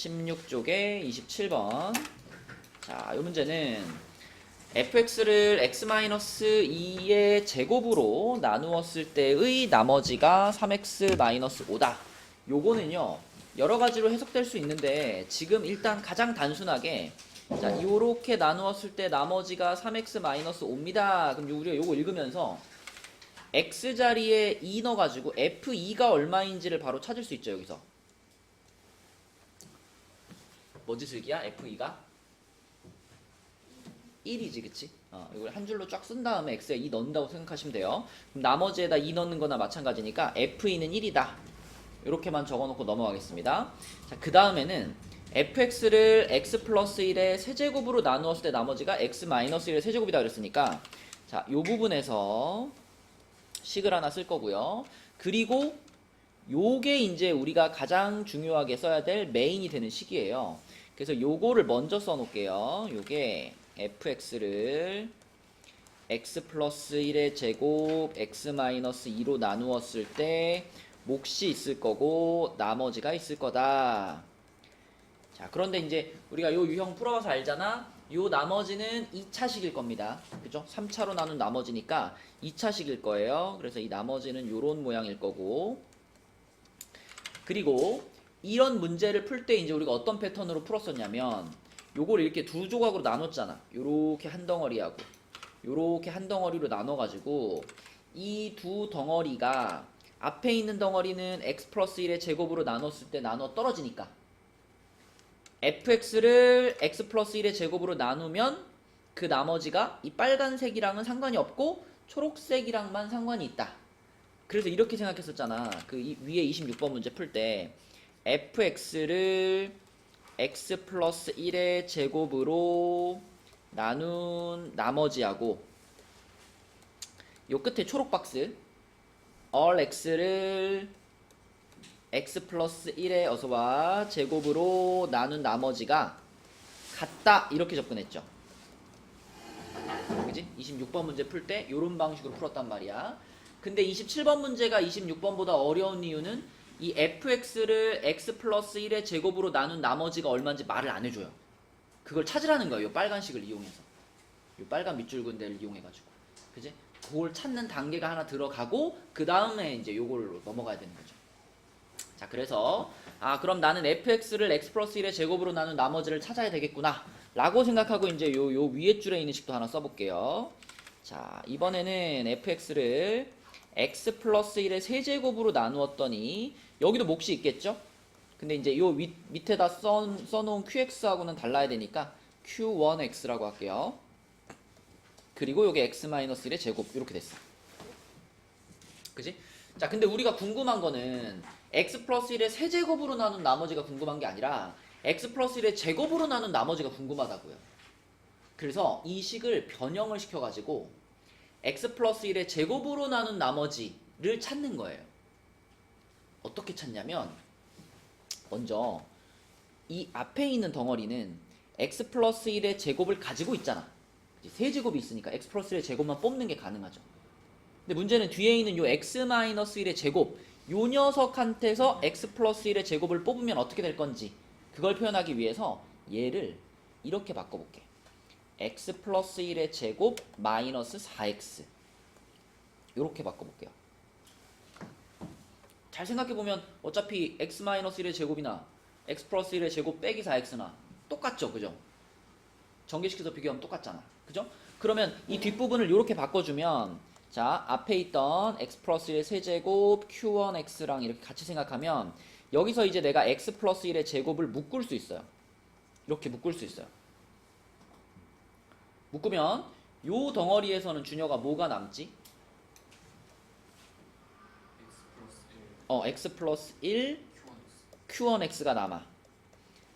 16쪽에 27번. 자, 이 문제는 fx를 x-2의 제곱으로 나누었을 때의 나머지가 3x-5다. 요거는요, 여러 가지로 해석될 수 있는데, 지금 일단 가장 단순하게, 자, 요렇게 나누었을 때 나머지가 3x-5입니다. 그럼 우리가 요거 읽으면서, x자리에 2 넣어가지고 f2가 얼마인지를 바로 찾을 수 있죠, 여기서. 뭐지, 슬기야? f2가? 1이지, 그치? 이걸 한 줄로 쫙 쓴 다음에 x에 2 넣는다고 생각하시면 돼요. 그럼 나머지에다 2 넣는 거나 마찬가지니까 f2는 1이다. 이렇게만 적어놓고 넘어가겠습니다. 자, 그 다음에는 fx를 x 플러스 1의 세제곱으로 나누었을 때 나머지가 x 마이너스 1의 세제곱이다 그랬으니까, 자, 요 부분에서 식을 하나 쓸 거고요. 그리고 요게 이제 우리가 가장 중요하게 써야 될 메인이 되는 식이에요. 그래서 요거를 먼저 써놓을게요. 요게 fx를 x 플러스 1의 제곱 x 마이너스 2로 나누었을 때 몫이 있을 거고 나머지가 있을 거다. 자, 그런데 이제 우리가 요 유형 풀어봐서 알잖아. 요 나머지는 2차식일 겁니다. 그죠? 3차로 나눈 나머지니까 2차식일 거예요. 그래서 이 나머지는 요런 모양일 거고, 그리고 이런 문제를 풀 때 이제 우리가 어떤 패턴으로 풀었었냐면, 요걸 이렇게 두 조각으로 나눴잖아. 요렇게 한 덩어리하고 요렇게 한 덩어리로 나눠가지고 이 두 덩어리가 앞에 있는 덩어리는 x 플러스 1의 제곱으로 나눴을 때 나눠 떨어지니까 fx를 x 플러스 1의 제곱으로 나누면 그 나머지가 이 빨간색이랑은 상관이 없고 초록색이랑만 상관이 있다. 그래서 이렇게 생각했었잖아. 그 위에 26번 문제 풀 때 fx를 x 플러스 1의 제곱으로 나눈 나머지하고 요 끝에 초록 박스 all x를 x 플러스 1의 어서와 제곱으로 나눈 나머지가 같다, 이렇게 접근했죠. 그지? 26번 문제 풀 때 요런 방식으로 풀었단 말이야. 근데 27번 문제가 26번보다 어려운 이유는 이 fx를 x 플러스 1의 제곱으로 나눈 나머지가 얼마인지 말을 안 해줘요. 그걸 찾으라는 거예요. 요 빨간식을 이용해서. 요 빨간 밑줄 그은 데를 이용해가지고. 그지? 그걸 찾는 단계가 하나 들어가고, 그 다음에 이제 요걸로 넘어가야 되는 거죠. 자, 그래서, 그럼 나는 fx를 x 플러스 1의 제곱으로 나눈 나머지를 찾아야 되겠구나. 라고 생각하고 이제 요 위에 줄에 있는 식도 하나 써볼게요. 자, 이번에는 fx를 x 플러스 1의 세제곱으로 나누었더니, 여기도 몫이 있겠죠? 근데 이제 요 밑에다 써놓은 qx하고는 달라야 되니까 q1x라고 할게요. 그리고 요게 x-1의 제곱, 이렇게 됐어. 그지? 자, 근데 우리가 궁금한 거는 x 플러스 1의 세제곱으로 나눈 나머지가 궁금한 게 아니라 x 플러스 1의 제곱으로 나눈 나머지가 궁금하다고요. 그래서 이 식을 변형을 시켜가지고 x 플러스 1의 제곱으로 나눈 나머지를 찾는 거예요. 어떻게 찾냐면, 먼저 이 앞에 있는 덩어리는 x 플러스 1의 제곱을 가지고 있잖아. 세제곱이 있으니까 x 플러스 1의 제곱만 뽑는 게 가능하죠. 근데 문제는 뒤에 있는 요 x-1의 제곱, 요 녀석한테서 x 플러스 1의 제곱을 뽑으면 어떻게 될 건지, 그걸 표현하기 위해서 얘를 이렇게 바꿔볼게. x 플러스 1의 제곱 마이너스 4x, 요렇게 바꿔볼게요. 잘 생각해보면 어차피 x-1의 제곱이나 x 플러스 1의 제곱 빼기 4x나 똑같죠, 그죠? 전개시켜서 비교하면 똑같잖아, 그죠? 그러면 이 뒷부분을 이렇게 바꿔주면, 자, 앞에 있던 x 플러스 1의 세제곱 q1x랑 이렇게 같이 생각하면 여기서 이제 내가 x 플러스 1의 제곱을 묶을 수 있어요. 이렇게 묶을 수 있어요. 묶으면 요 덩어리에서는 준혁아 뭐가 남지? x 플러스 1 q1x가 남아.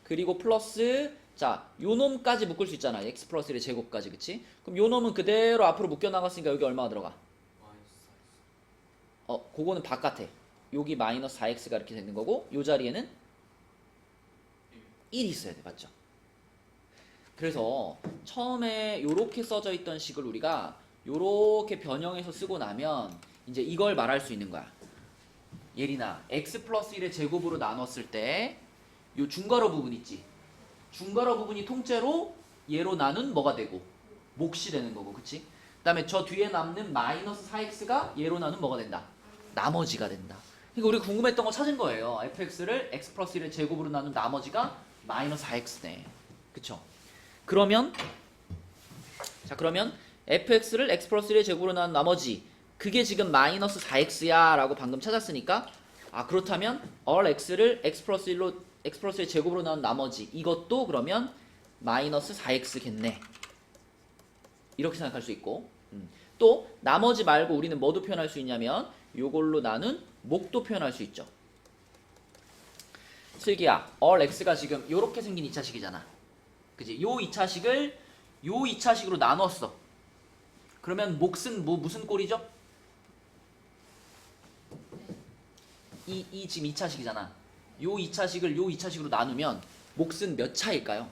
그리고 플러스, 자, 요 놈까지 묶을 수 있잖아. x 플러스 1의 제곱까지, 그치? 그럼 요 놈은 그대로 앞으로 묶여 나갔으니까 여기 얼마가 들어가? 그거는 바깥에. 여기 마이너스 4x가 이렇게 되는 거고, 요 자리에는 1이 있어야 돼, 맞죠? 그래서 처음에 요렇게 써져 있던 식을 우리가 요렇게 변형해서 쓰고 나면 이제 이걸 말할 수 있는 거야. 예린아, x 플러스 1의 제곱으로 나눴을 때 요 중괄호 부분 있지. 중괄호 부분이 통째로 얘로 나눈 뭐가 되고 몫이 되는 거고, 그치? 그 다음에 저 뒤에 남는 마이너스 4x가 얘로 나눈 뭐가 된다? 나머지가 된다. 그러니까 우리가 궁금했던 거 찾은 거예요. fx를 x 플러스 1의 제곱으로 나눈 나머지가 마이너스 4x네. 그쵸? 그러면 fx를 x 플러스 1의 제곱으로 나눈 나머지, 그게 지금 마이너스 4x야 라고 방금 찾았으니까, 아 그렇다면 all x를 x 플러스 1의 제곱으로 나눈 나머지, 이것도 그러면 마이너스 4x겠네. 이렇게 생각할 수 있고, 또 나머지 말고 우리는 뭐도 표현할 수 있냐면 요걸로 나눈 목도 표현할 수 있죠. 슬기야, all x가 지금 요렇게 생긴 2차식이잖아. 그지? 요 2차식을 요 2차식으로 나눴어. 그러면 몫은 무슨 꼴이죠? 이 지금 2차식이잖아. 요 2차식을 요 2차식으로 나누면 몫은 몇 차일까요?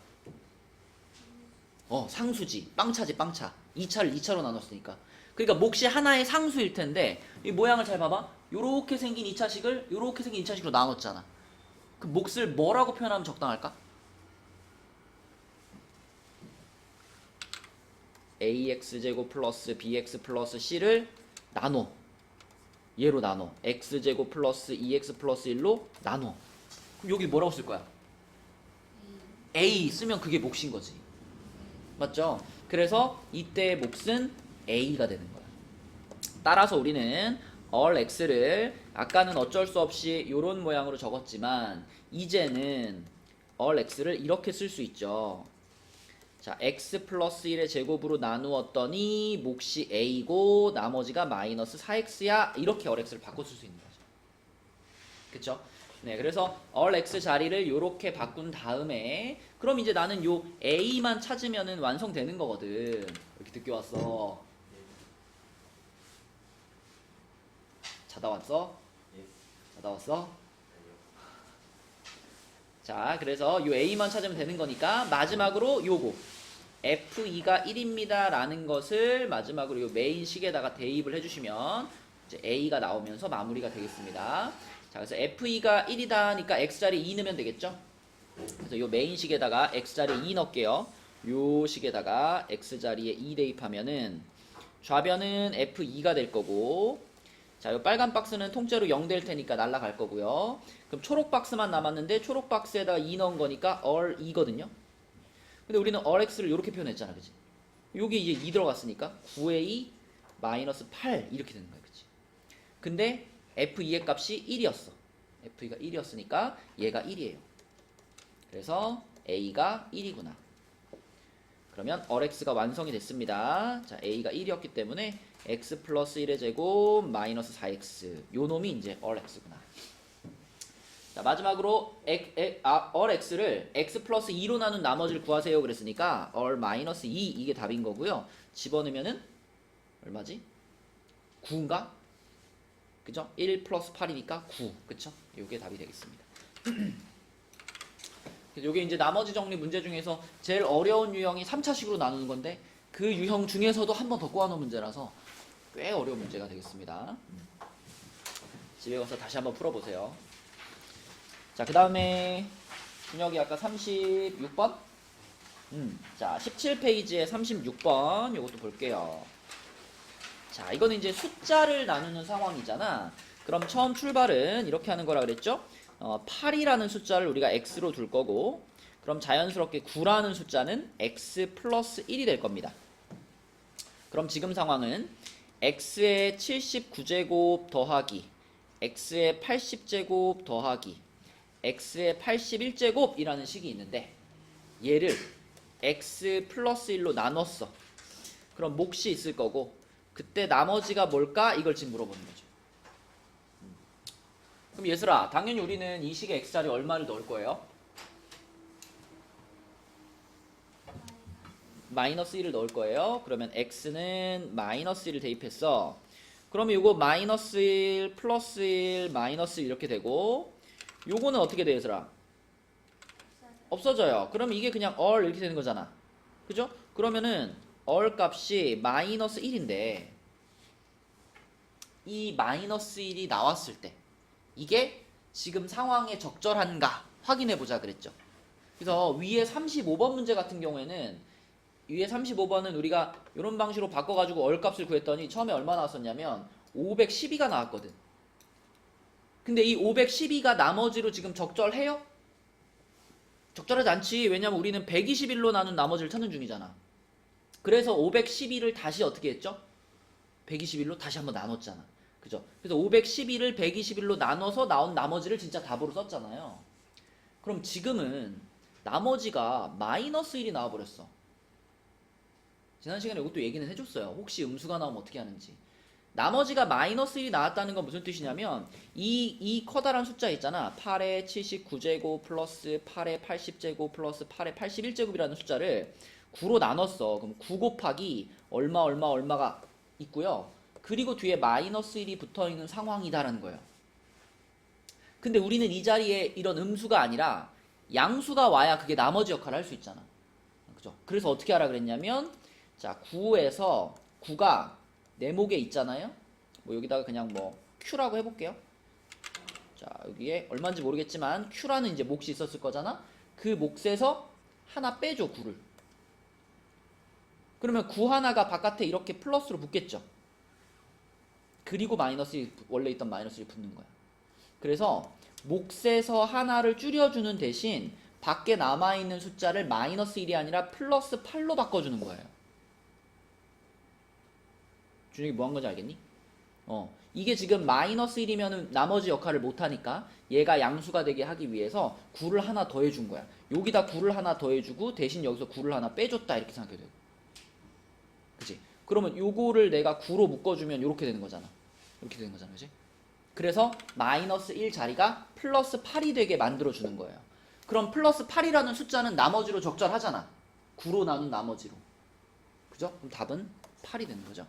상수지. 빵차지, 빵차. 2차를 2차로 나눴으니까. 그러니까 몫이 하나의 상수일 텐데, 이 모양을 잘 봐봐. 요렇게 생긴 2차식을 요렇게 생긴 2차식으로 나눴잖아. 그 몫을 뭐라고 표현하면 적당할까? ax제곱 플러스 bx 플러스 c를 나눠. 얘로 나눠. x제곱 플러스 2x 플러스 1로 나눠. 그럼 여기 뭐라고 쓸 거야? a 쓰면 그게 몫인 거지. 맞죠? 그래서 이때의 몫은 a가 되는 거야. 따라서 우리는 all x를 아까는 어쩔 수 없이 요런 모양으로 적었지만 이제는 all x를 이렇게 쓸 수 있죠. 자, x 플러스 1의 제곱으로 나누었더니 몫이 a고 나머지가 마이너스 4x야. 이렇게 all x를 바꿔 쓸 수 있는 거죠. 그쵸? 네, 그래서 all x 자리를 요렇게 바꾼 다음에, 그럼 이제 나는 요 a만 찾으면은 완성되는 거거든. 이렇게 늦게 왔어. 자다 왔어? 자다 왔어? 자, 그래서 요 a만 찾으면 되는 거니까 마지막으로 요거 f2가 1입니다 라는 것을 마지막으로 요 메인식에다가 대입을 해주시면 이제 a가 나오면서 마무리가 되겠습니다. 자, 그래서 f2가 1이다 하니까 x자리 2 넣으면 되겠죠? 그래서 요 메인식에다가 x자리 2 넣을게요. 요 식에다가 x자리에 2 대입하면은 좌변은 f2가 될 거고, 자, 요 빨간 박스는 통째로 0 될 테니까 날아갈 거고요. 그럼 초록 박스만 남았는데 초록 박스에다가 2 넣은 거니까 all 2거든요. 근데 우리는 all x를 이렇게 표현했잖아, 그치? 여기 이제 2 들어갔으니까 9a 마이너스 8 이렇게 되는 거야, 그치? 근데 f2의 값이 1이었어. f2가 1이었으니까 얘가 1이에요. 그래서 a가 1이구나. 그러면 all x가 완성이 됐습니다. 자, a가 1이었기 때문에 x 플러스 1의 제곱 마이너스 4x, 요 놈이 이제 all x구나. 자, 마지막으로 all x를 x 플러스 2로 나눈 나머지를 구하세요 그랬으니까 all 마이너스 2, 이게 답인 거고요. 집어넣으면은 얼마지? 9인가? 그죠? 1 플러스 8이니까 9, 그쵸? 요게 답이 되겠습니다. 요게 이제 나머지 정리 문제 중에서 제일 어려운 유형이 3차식으로 나누는 건데, 그 유형 중에서도 한 번 더 꼬아놓은 문제라서 꽤 어려운 문제가 되겠습니다. 집에 가서 다시 한번 풀어보세요. 자, 그 다음에 준혁이 아까 36번? 자, 17페이지에 36번 요것도 볼게요. 자, 이거는 이제 숫자를 나누는 상황이잖아. 그럼 처음 출발은 이렇게 하는 거라 그랬죠? 8이라는 숫자를 우리가 x로 둘 거고, 그럼 자연스럽게 9라는 숫자는 x 플러스 1이 될 겁니다. 그럼 지금 상황은 x의 79제곱 더하기 x의 80제곱 더하기 x의 81제곱이라는 식이 있는데, 얘를 x 플러스 1로 나눴어. 그럼 몫이 있을 거고, 그때 나머지가 뭘까? 이걸 지금 물어보는 거죠. 그럼 얘들아, 당연히 우리는 이 식의 x자리 얼마를 넣을 거예요? 마이너스 1을 넣을 거예요. 그러면 x는 마이너스 1을 대입했어. 그러면 요거 마이너스 1, 플러스 1, 마이너스 1 이렇게 되고, 요거는 어떻게 돼, 얘들아? 없어져요. 그러면 이게 그냥 all 이렇게 되는 거잖아. 그죠? 그러면은 all 값이 마이너스 1인데, 이 마이너스 1이 나왔을 때 이게 지금 상황에 적절한가 확인해 보자 그랬죠. 그래서 위에 35번 문제 같은 경우에는 위에 35번은 우리가 이런 방식으로 바꿔가지고 얼값을 구했더니 처음에 얼마 나왔었냐면 512가 나왔거든. 근데 이 512가 나머지로 지금 적절해요? 적절하지 않지. 왜냐면 우리는 121로 나눈 나머지를 찾는 중이잖아. 그래서 512를 다시 어떻게 했죠? 121로 다시 한번 나눴잖아. 그죠? 그래서 512를 121로 나눠서 나온 나머지를 진짜 답으로 썼잖아요. 그럼 지금은 나머지가 마이너스 1이 나와버렸어. 지난 시간에 이것도 얘기는 해줬어요. 혹시 음수가 나오면 어떻게 하는지. 나머지가 마이너스 1이 나왔다는 건 무슨 뜻이냐면 이 커다란 숫자 있잖아. 8의 79제곱 플러스 8의 80제곱 플러스 8의 81제곱이라는 숫자를 9로 나눴어. 그럼 9 곱하기 얼마가 있고요. 그리고 뒤에 마이너스 1이 붙어있는 상황이다라는 거예요. 근데 우리는 이 자리에 이런 음수가 아니라 양수가 와야 그게 나머지 역할을 할 수 있잖아. 그죠? 그래서 어떻게 하라 그랬냐면 자 9에서 9가 네목에 있잖아요. 뭐 여기다가 그냥 뭐 Q라고 해볼게요. 자 여기에 얼마인지 모르겠지만 Q라는 이제 몫이 있었을 거잖아. 그 몫에서 하나 빼줘 9를. 그러면 9 하나가 바깥에 이렇게 플러스로 붙겠죠. 그리고 마이너스 1, 원래 있던 마이너스 1 붙는 거야. 그래서 몫에서 하나를 줄여주는 대신 밖에 남아있는 숫자를 마이너스 1이 아니라 플러스 8로 바꿔주는 거예요. 준혁이 뭐 한 건지 알겠니? 이게 지금 마이너스 1이면 나머지 역할을 못하니까 얘가 양수가 되게 하기 위해서 9를 하나 더해준 거야. 여기다 9를 하나 더해주고 대신 여기서 9를 하나 빼줬다 이렇게 생각해도 되고. 그치? 그러면 요거를 내가 9로 묶어주면 이렇게 되는 거잖아. 이렇게 되는 거잖아. 그치? 그래서 마이너스 1 자리가 플러스 8이 되게 만들어주는 거예요. 그럼 플러스 8이라는 숫자는 나머지로 적절하잖아. 9로 나눈 나머지로. 그죠? 그럼 답은 8이 되는 거죠.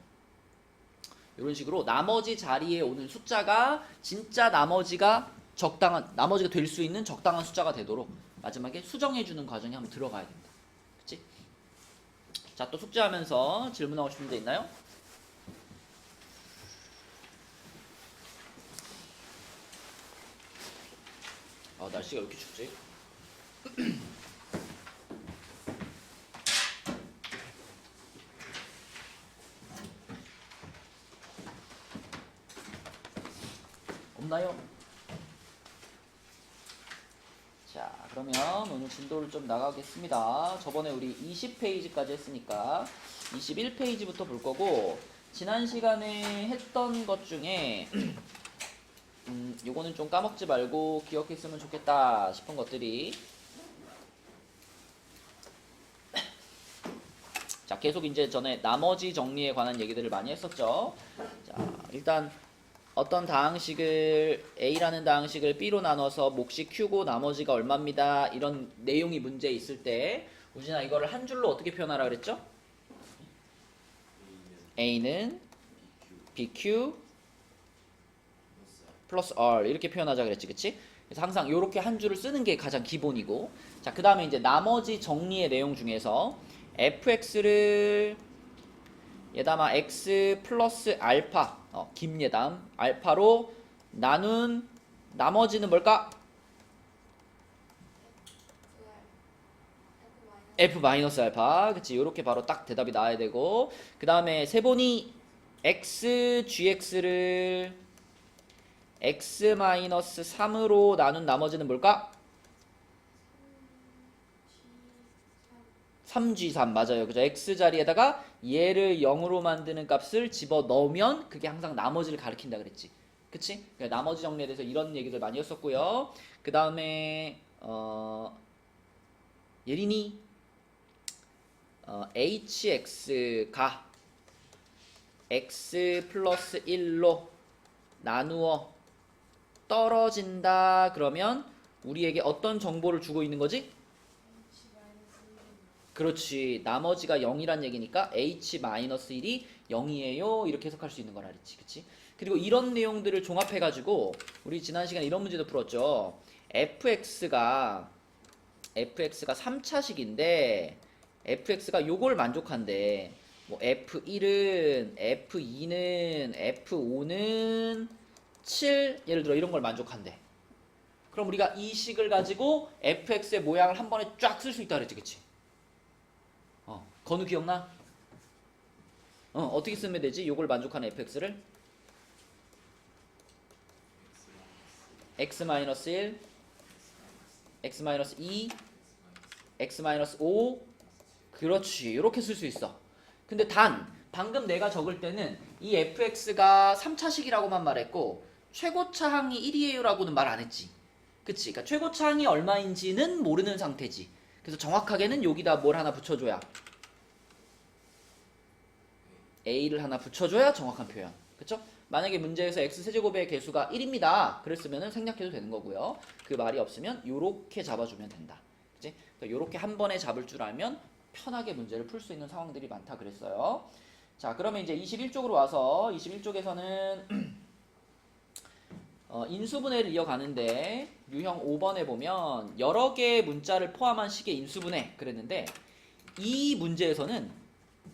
이런 식으로 나머지 자리에 오는 숫자가 진짜 나머지가 될 수 있는 적당한 숫자가 되도록 마지막에 수정해주는 과정이 한번 들어가야 됩니다. 그치? 자, 또 숙제하면서 질문하고 싶은 데 있나요? 날씨가 왜 이렇게 춥지? 없나요? 자, 그러면 오늘 진도를 좀 나가겠습니다. 저번에 우리 20페이지까지 했으니까 21페이지부터 볼 거고, 지난 시간에 했던 것 중에 요거는 좀 까먹지 말고 기억했으면 좋겠다 싶은 것들이, 자, 계속 이제 전에 나머지 정리에 관한 얘기들을 많이 했었죠. 자, 일단 어떤 다항식을 A라는 다항식을 B로 나눠서 몫이 Q고 나머지가 얼마입니다. 이런 내용이 문제에 있을 때 우진아 이거를 한 줄로 어떻게 표현하라 그랬죠? A는 BQ 플러스 R 이렇게 표현하자 그랬지, 그치? 그래서 항상 이렇게 한 줄을 쓰는 게 가장 기본이고, 자, 그 다음에 이제 나머지 정리의 내용 중에서 fx를 예담아 x 플러스 알파, 김예담 알파로 나눈 나머지는 뭘까? f 마이너스 알파. 그치? 요렇게 바로 딱 대답이 나와야 되고, 그 다음에 세본이 x gx를 x 마이너스 3으로 나눈 나머지는 뭘까? 3g3 맞아요. 그죠? x 자리에다가 얘를 0으로 만드는 값을 집어 넣으면 그게 항상 나머지를 가리킨다 그랬지. 그치? 그러니까 나머지 정리에 대해서 이런 얘기들 많이 했었고요. 그 다음에 예린이 hx가 x 플러스 1로 나누어 떨어진다 그러면 우리에게 어떤 정보를 주고 있는 거지? 그렇지. 나머지가 0이란 얘기니까 h-1이 0이에요. 이렇게 해석할 수 있는 거라 그랬지. 그치? 그리고 이런 내용들을 종합해가지고 우리 지난 시간에 이런 문제도 풀었죠. fx가 3차식인데 fx가 요걸 만족한대. 뭐 f1은 f2는 f5는 7 예를 들어 이런 걸 만족한대. 그럼 우리가 이 식을 가지고 fx의 모양을 한 번에 쫙 쓸 수 있다 그랬지, 그치? 건우 기억나? 어떻게 쓰면 되지? 요걸 만족하는 fx를 x-1, x-2, x-5 그렇지, 이렇게 쓸 수 있어. 근데 단 방금 내가 적을 때는 이 fx가 3차식이라고만 말했고 최고차항이 1이에요 라고는 말 안 했지, 그치? 그러니까 최고차항이 얼마인지는 모르는 상태지. 그래서 정확하게는 여기다 뭘 하나 붙여줘야, a를 하나 붙여줘야 정확한 표현, 그쵸? 만약에 문제에서 x세제곱의 개수가 1입니다 그랬으면 생략해도 되는 거고요. 그 말이 없으면 요렇게 잡아주면 된다, 그치? 그러니까 요렇게 한 번에 잡을 줄 알면 편하게 문제를 풀 수 있는 상황들이 많다 그랬어요. 자, 그러면 이제 21쪽으로 와서 21쪽에서는 인수분해를 이어가는데 유형 5번에 보면 여러 개의 문자를 포함한 식의 인수분해 그랬는데 이 문제에서는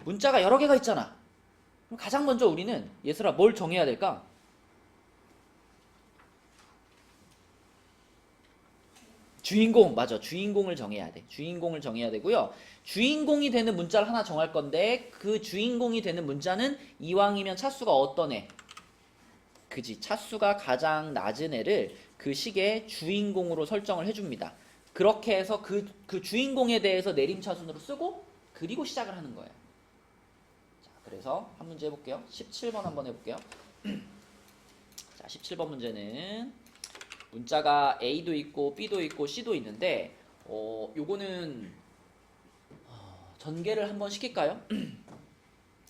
문자가 여러 개가 있잖아. 그럼 가장 먼저 우리는 얘들아 뭘 정해야 될까? 주인공, 맞아. 주인공을 정해야 돼. 주인공을 정해야 되고요. 주인공이 되는 문자를 하나 정할 건데 그 주인공이 되는 문자는 이왕이면 차수가 어떤 애? 그지. 차수가 가장 낮은 애를 그 식의 주인공으로 설정을 해줍니다. 그렇게 해서 그 주인공에 대해서 내림차순으로 쓰고 그리고 시작을 하는 거예요. 자, 그래서 한 문제 해볼게요. 17번 한번 해볼게요. 자, 17번 문제는 문자가 A도 있고 B도 있고 C도 있는데 요거는 전개를 한번 시킬까요?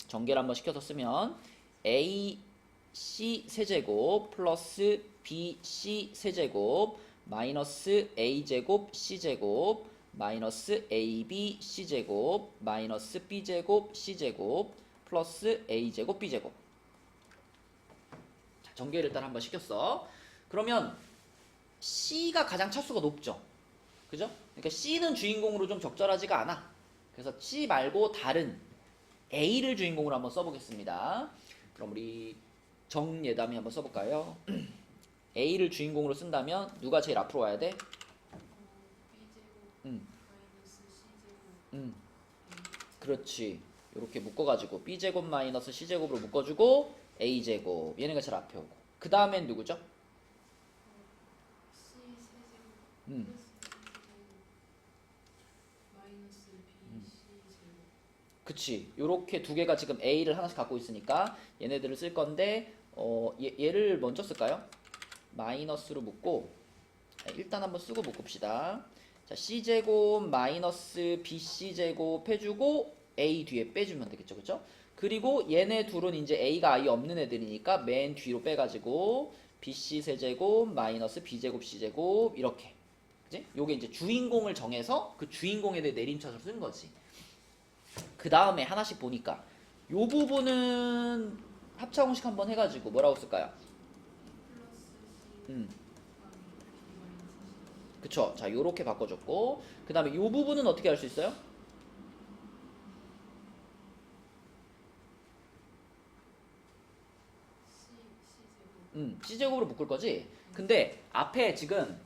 전개를 한번 시켜서 쓰면 A, C 세제곱 플러스 B, C 세제곱 마이너스 A제곱 C제곱 마이너스 AB C제곱 마이너스 B제곱 C제곱 플러스 A제곱 B제곱. 자, 전개를 일단 한번 시켰어. 그러면 C가 가장 차수가 높죠, 그죠? 그러니까 C는 주인공으로 좀 적절하지가 않아. 그래서 C 말고 다른 A를 주인공으로 한번 써보겠습니다. 그럼 우리 정예담이 한번 써볼까요? A를 주인공으로 쓴다면 누가 제일 앞으로 와야 돼? 그렇지. 이렇게 묶어가지고 B제곱 마이너스 C제곱으로 묶어주고 A제곱 얘네가 제일 앞에 오고 그 다음엔 누구죠? 그치. 요렇게 두 개가 지금 A를 하나씩 갖고 있으니까 얘네들을 쓸 건데 얘를 먼저 쓸까요? 마이너스로 묶고 일단 한번 쓰고 묶읍시다. 자, C제곱 마이너스 BC제곱 해주고 A 뒤에 빼주면 되겠죠, 그쵸? 그리고 얘네 둘은 이제 A가 아예 없는 애들이니까 맨 뒤로 빼가지고 BC 세제곱 마이너스 B제곱 C제곱 이렇게, 그치? 요게 이제 주인공을 정해서 그 주인공에 대해 내림차순을 쓴 거지. 그 다음에 하나씩 보니까 요 부분은 합차공식 한번 해가지고 뭐라고 쓸까요? 그쵸. 자, 요렇게 바꿔줬고 그 다음에 요 부분은 어떻게 할 수 있어요? C제곱으로 묶을 거지. 근데 앞에 지금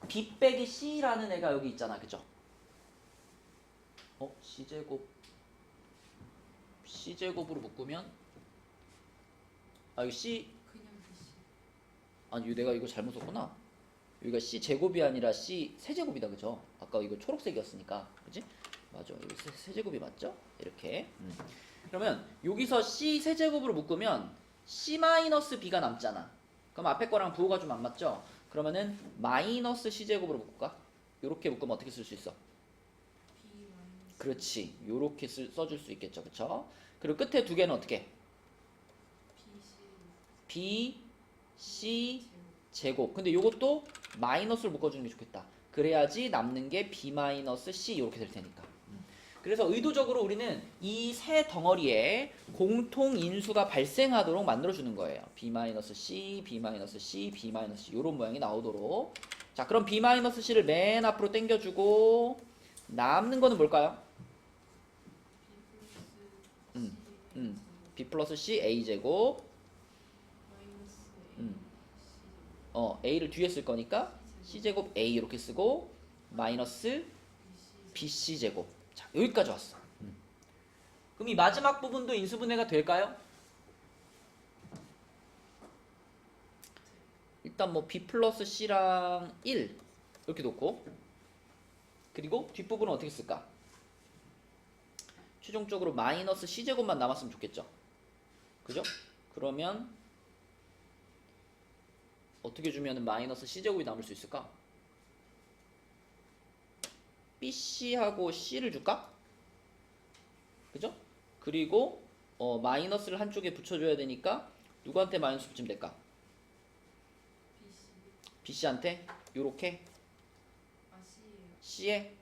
B 빼기 C라는 애가 여기 있잖아, 그죠? C제곱으로 묶으면 이거 C 아니 내가 이거 잘못 썼구나. 여기가 C제곱이 아니라 C 세제곱이다, 그죠? 아까 이거 초록색이었으니까, 그지? 맞아, 여기 세제곱이 맞죠? 이렇게. 그러면 여기서 C 세제곱으로 묶으면 C-B가 남잖아. 그럼 앞에 거랑 부호가 좀 안 맞죠? 그러면은 마이너스 C제곱으로 묶을까? 요렇게 묶으면 어떻게 쓸 수 있어? 그렇지. 요렇게 써줄 수 있겠죠, 그쵸? 그리고 끝에 두 개는 어떻게? B, C 제곱. 근데 요것도 마이너스로 묶어주는 게 좋겠다. 그래야지 남는 게 B 마이너스 C 이렇게 될 테니까. 그래서 의도적으로 우리는 이 세 덩어리에 공통 인수가 발생하도록 만들어주는 거예요. B 마이너스 C, B 마이너스 C, B 마이너스 C 이런 모양이 나오도록. 자, 그럼 B 마이너스 C를 맨 앞으로 당겨주고 남는 거는 뭘까요? B 플러스 C A제곱. A를 뒤에 쓸 거니까 C제곱 A 이렇게 쓰고 마이너스 BC제곱. 자, 여기까지 왔어. 그럼 이 마지막 부분도 인수분해가 될까요? 일단 뭐 B 플러스 C랑 1 이렇게 놓고, 그리고 뒷부분은 어떻게 쓸까? 최종적으로 마이너스 C제곱만 남았으면 좋겠죠. 그죠? 그러면 어떻게 주면 마이너스 C제곱이 남을 수 있을까? BC하고 C를 줄까? 그죠? 그리고 마이너스를 한쪽에 붙여줘야 되니까 누구한테 마이너스 붙이면 될까? BC한테 요렇게 C에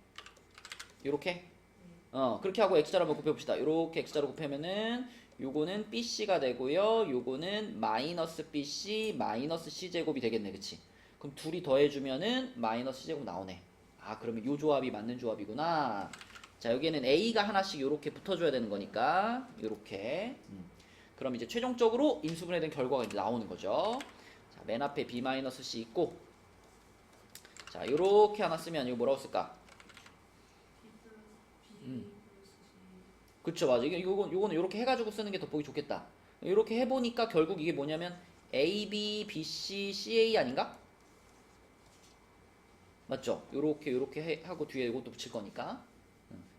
요렇게 그렇게 하고 X자로 한번 곱해봅시다. 요렇게 X자로 곱하면은 요거는 BC가 되고요, 요거는 마이너스 BC 마이너스 C제곱이 되겠네. 그치? 그럼 둘이 더해주면은 마이너스 C제곱 나오네. 아, 그러면 요 조합이 맞는 조합이구나. 자, 여기에는 A가 하나씩 요렇게 붙어줘야 되는 거니까 요렇게. 그럼 이제 최종적으로 인수분해된 결과가 이제 나오는 거죠. 자, 맨 앞에 B-C 있고, 자, 요렇게 하나 쓰면 이거 뭐라고 쓸까? 그쵸, 맞아. 요거는 요렇게 해가지고 쓰는 게 더 보기 좋겠다. 요렇게 해보니까 결국 이게 뭐냐면 A, B, B, C, C, A 아닌가? 맞죠? 요렇게 하고 뒤에 이것도 붙일 거니까.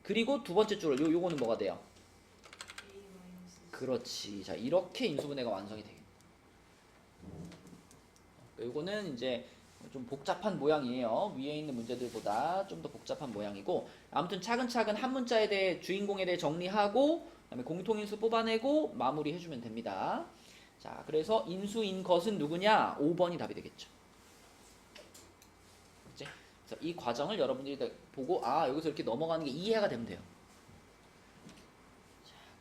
그리고 두 번째 줄을 요거는 뭐가 돼요? 그렇지. 자, 이렇게 인수분해가 완성이 되겠네. 요거는 이제 좀 복잡한 모양이에요. 위에 있는 문제들보다 좀 더 복잡한 모양이고, 아무튼 차근차근 한 문자에 대해 주인공에 대해 정리하고 그다음에 공통인수 뽑아내고 마무리 해주면 됩니다. 자, 그래서 인수인 것은 누구냐? 5번이 답이 되겠죠. 그치? 그래서 이 과정을 여러분들이 보고 여기서 이렇게 넘어가는 게 이해가 되면 돼요.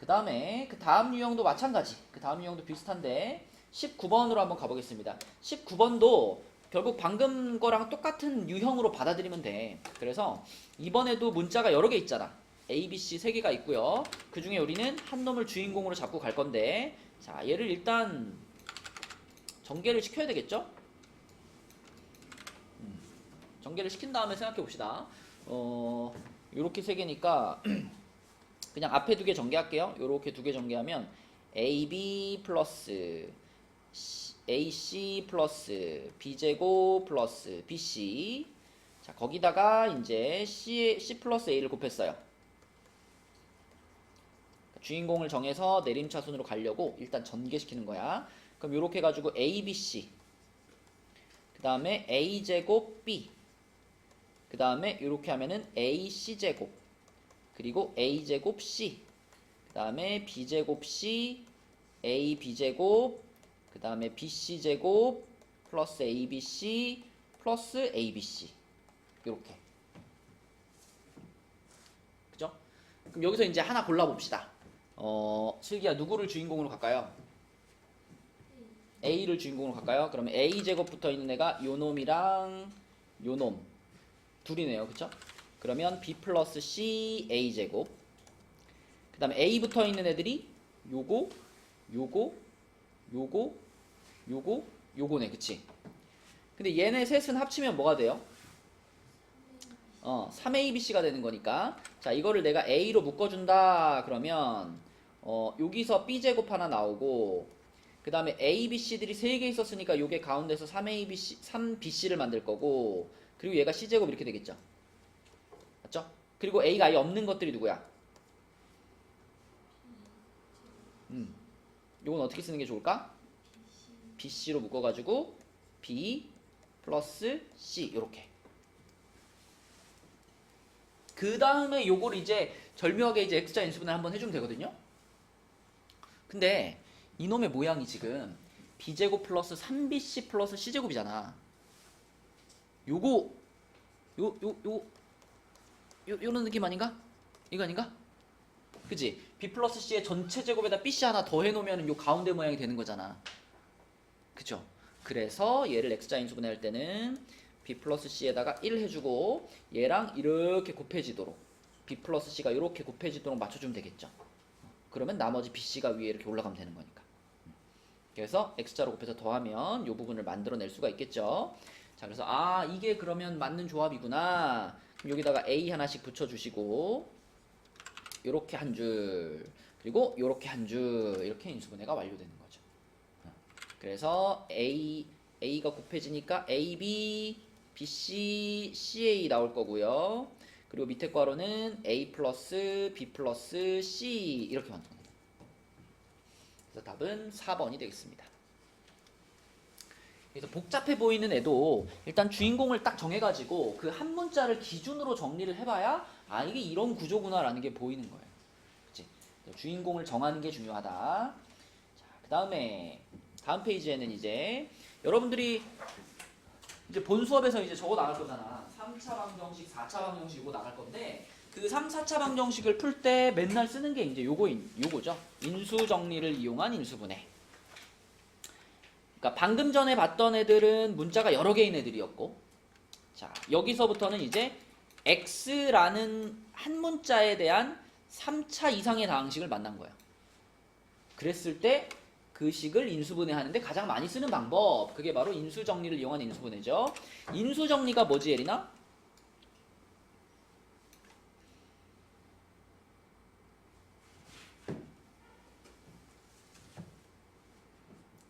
그 다음에 그 다음 유형도 마찬가지. 그 다음 유형도 비슷한데 19번으로 한번 가보겠습니다. 19번도 결국 방금 거랑 똑같은 유형으로 받아들이면 돼. 그래서 이번에도 문자가 여러 개 있잖아. A, B, C 세 개가 있고요. 그 중에 우리는 한 놈을 주인공으로 잡고 갈 건데, 자, 얘를 일단 전개를 시켜야 되겠죠? 전개를 시킨 다음에 생각해 봅시다. 요렇게 세 개니까 그냥 앞에 두 개 전개할게요. 요렇게 두 개 전개하면 AB 플러스 AC 플러스 B제곱 플러스 BC. 자, 거기다가 이제 C 플러스 A를 곱했어요. 주인공을 정해서 내림차순으로 가려고 일단 전개시키는 거야. 그럼 요렇게 해가지고 ABC, 그 다음에 A제곱 B, 그 다음에 요렇게 하면은 AC제곱, 그리고 A제곱 C, 그 다음에 B제곱 C, AB제곱, 그 다음에 BC제곱 플러스 ABC 플러스 ABC. 요렇게. 그죠? 그럼 여기서 이제 하나 골라봅시다. 슬기야, 누구를 주인공으로 갈까요? A를 주인공으로 갈까요? 그러면 A제곱 붙어 있는 애가 요놈이랑 요놈 둘이네요. 그쵸? 그러면 B 플러스 C A제곱, 그 다음에 A 붙어 있는 애들이 요거 요거네. 그치? 근데 얘네 셋은 합치면 뭐가 돼요? 3ABC가 되는 거니까, 자, 이거를 내가 A로 묶어준다 그러면 여기서 B제곱 하나 나오고, 그 다음에 ABC들이 3개 있었으니까 요게 가운데서 3BC를 만들 거고, 그리고 얘가 C제곱 이렇게 되겠죠. 맞죠? 그리고 A가 아예 없는 것들이 누구야? 요건 어떻게 쓰는 게 좋을까? BC로 묶어가지고 B 플러스 C 요렇게. 그 다음에 요걸 이제 절묘하게 이제 X자 인수분해 한번 해주면 되거든요. 근데 이놈의 모양이 지금 B제곱 플러스 3BC 플러스 C제곱이잖아. 요런 느낌 아닌가? 이거 아닌가? 그치? B 플러스 C의 전체 제곱에다 BC 하나 더 해놓으면 요 가운데 모양이 되는 거잖아. 그쵸? 그래서 얘를 X자 인수분해할 때는 B 플러스 C에다가 1 해주고 얘랑 이렇게 곱해지도록 B 플러스 C가 이렇게 곱해지도록 맞춰주면 되겠죠. 그러면 나머지 BC가 위에 이렇게 올라가면 되는 거니까. 그래서 X자로 곱해서 더하면 이 부분을 만들어낼 수가 있겠죠. 자, 그래서 아, 이게 그러면 맞는 조합이구나. 그럼 여기다가 A 하나씩 붙여주시고 요렇게 한 줄, 그리고 요렇게 한 줄, 이렇게 인수분해가 완료되는 거죠. 그래서 A가 곱해지니까 AB, BC, CA 나올 거고요. 그리고 밑에 괄호는 A 플러스 B 플러스 C 이렇게 완성됩니다. 그래서 답은 4번이 되겠습니다. 그래서 복잡해 보이는 애도 일단 주인공을 딱 정해가지고 그 한 문자를 기준으로 정리를 해봐야 아, 이게 이런 구조구나 라는 게 보이는 거예요. 그치? 주인공을 정하는 게 중요하다. 자, 그 다음에 다음 페이지에는 이제 여러분들이 이제 본 수업에서 이제 저거 나갈 거잖아. 3차 방정식, 4차 방정식 이거 나갈 건데 그 3, 4차 방정식을 풀 때 맨날 쓰는 게 이제 요거죠. 인수 정리를 이용한 인수분해. 그러니까 방금 전에 봤던 애들은 문자가 여러 개인 애들이었고, 자, 여기서부터는 이제 x라는 한 문자에 대한 3차 이상의 다항식을 만난 거예요. 그랬을 때 그 식을 인수분해하는데 가장 많이 쓰는 방법, 그게 바로 인수정리를 이용한 인수분해죠. 인수정리가 뭐지, 예린아?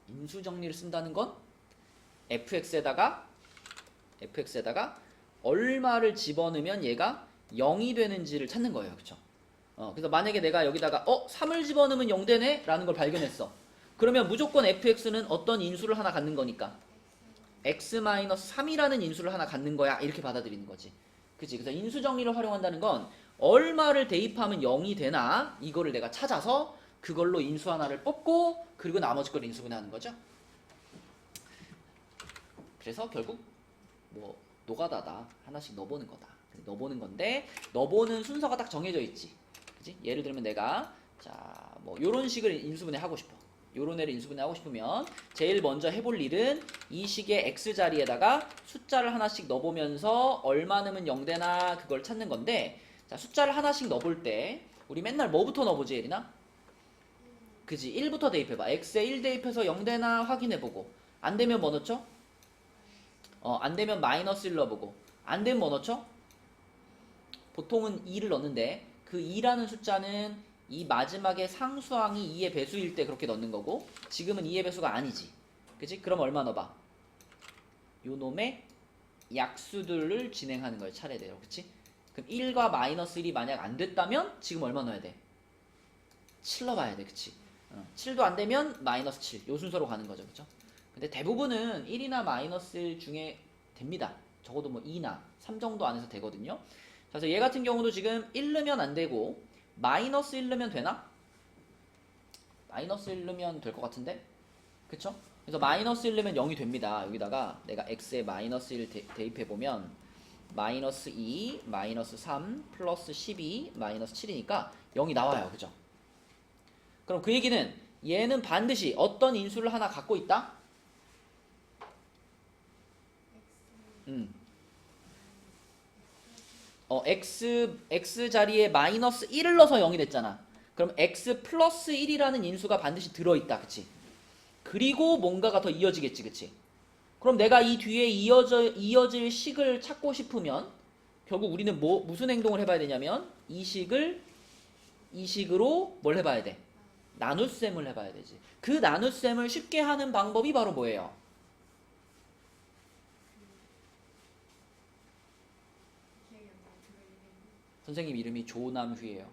인수정리를 쓴다는 건 fx에다가 얼마를 집어넣으면 얘가 0이 되는지를 찾는 거예요. 그쵸? 그래서 만약에 내가 여기다가 3을 집어넣으면 0 되네? 라는 걸 발견했어. 그러면 무조건 fx는 어떤 인수를 하나 갖는 거니까 x-3이라는 인수를 하나 갖는 거야. 이렇게 받아들이는 거지. 그치? 그래서 인수정리를 활용한다는 건 얼마를 대입하면 0이 되나? 이거를 내가 찾아서 그걸로 인수 하나를 뽑고 그리고 나머지 걸 인수분해하는 거죠. 그래서 결국 뭐 노가다다. 하나씩 넣어보는 거다. 넣어보는 건데 넣어보는 순서가 딱 정해져 있지. 그치? 예를 들면 내가 자 뭐 요런 식을 인수분해 하고 싶어. 요런 애를 인수분해 하고 싶으면 제일 먼저 해볼 일은 이 식의 x자리에다가 숫자를 하나씩 넣어보면서 얼마 넣으면 0 되나 그걸 찾는 건데, 자 숫자를 하나씩 넣어볼 때 우리 맨날 뭐부터 넣어보지, 예린아? 그지? 1부터 대입해봐. x에 1 대입해서 0 되나 확인해보고, 안 되면 뭐 넣죠? 안 되면 마이너스 1 넣어보고, 안 되면 뭐 넣죠? 보통은 2를 넣는데 그 2라는 숫자는 이 마지막에 상수항이 2의 배수일 때 그렇게 넣는 거고, 지금은 2의 배수가 아니지. 그치? 그럼 얼마 넣어봐? 요 놈의 약수들을 진행하는 거예요. 차례대로. 그치? 그럼 1과 마이너스 1이 만약 안 됐다면 지금 얼마 넣어야 돼? 7 넣어봐야 돼. 그치? 7도 안 되면 마이너스 7. 요 순서로 가는 거죠. 그쵸? 근데 대부분은 1이나 마이너스 1 중에 됩니다. 적어도 뭐 2나 3 정도 안에서 되거든요. 그래서 얘 같은 경우도 지금 1 넣으면 안 되고 마이너스 1 넣으면 되나? 마이너스 1 넣으면 될 것 같은데? 그쵸? 그래서 마이너스 1 넣으면 0이 됩니다. 여기다가 내가 x에 마이너스 1 대입해보면 마이너스 2, 마이너스 3, 플러스 12, 마이너스 7이니까 0이 나와요. 그죠? 그럼 그 얘기는 얘는 반드시 어떤 인수를 하나 갖고 있다? x 자리에 마이너스 1을 넣어서 0이 됐잖아. 그럼 x 플러스 1이라는 인수가 반드시 들어있다. 그치? 그리고 뭔가가 더 이어지겠지. 그치? 그럼 내가 이 뒤에 이어질 식을 찾고 싶으면 결국 우리는 무슨 행동을 해봐야 되냐면 이 식으로 뭘 해봐야 돼? 나눗셈을 해봐야 되지. 그 나눗셈을 쉽게 하는 방법이 바로 뭐예요? 선생님 이름이 조남휘예요.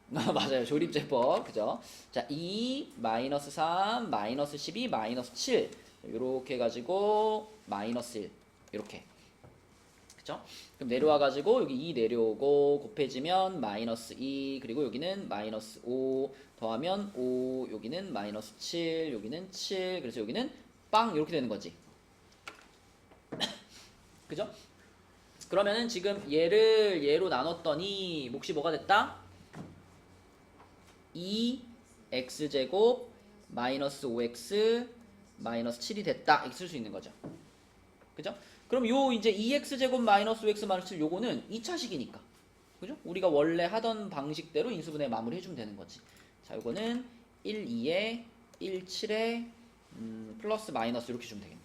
맞아요. 조립제법. 그죠? 자, 2, 마이너스 3, 마이너스 12, 마이너스 7 요렇게 해가지고 마이너스 1 요렇게. 그죠? 그럼 내려와가지고 여기 2 내려오고 곱해지면 마이너스 2, 그리고 여기는 마이너스 5 더하면 5, 여기는 마이너스 7, 여기는 7, 그래서 여기는 빵 이렇게 되는 거지. 그죠? 그러면은 지금 얘를 얘로 나눴더니 몫이 뭐가 됐다? 2x제곱 마이너스 5x 마이너스 7이 됐다. 이렇게 쓸 수 있는 거죠. 그죠? 그럼 요 이제 2x제곱 마이너스 5x 마이너스 7 요거는 2차식이니까. 그죠? 우리가 원래 하던 방식대로 인수분해 마무리 해주면 되는 거지. 자, 요거는 1, 2에 1, 7에 플러스 마이너스 이렇게 주면 되겠네.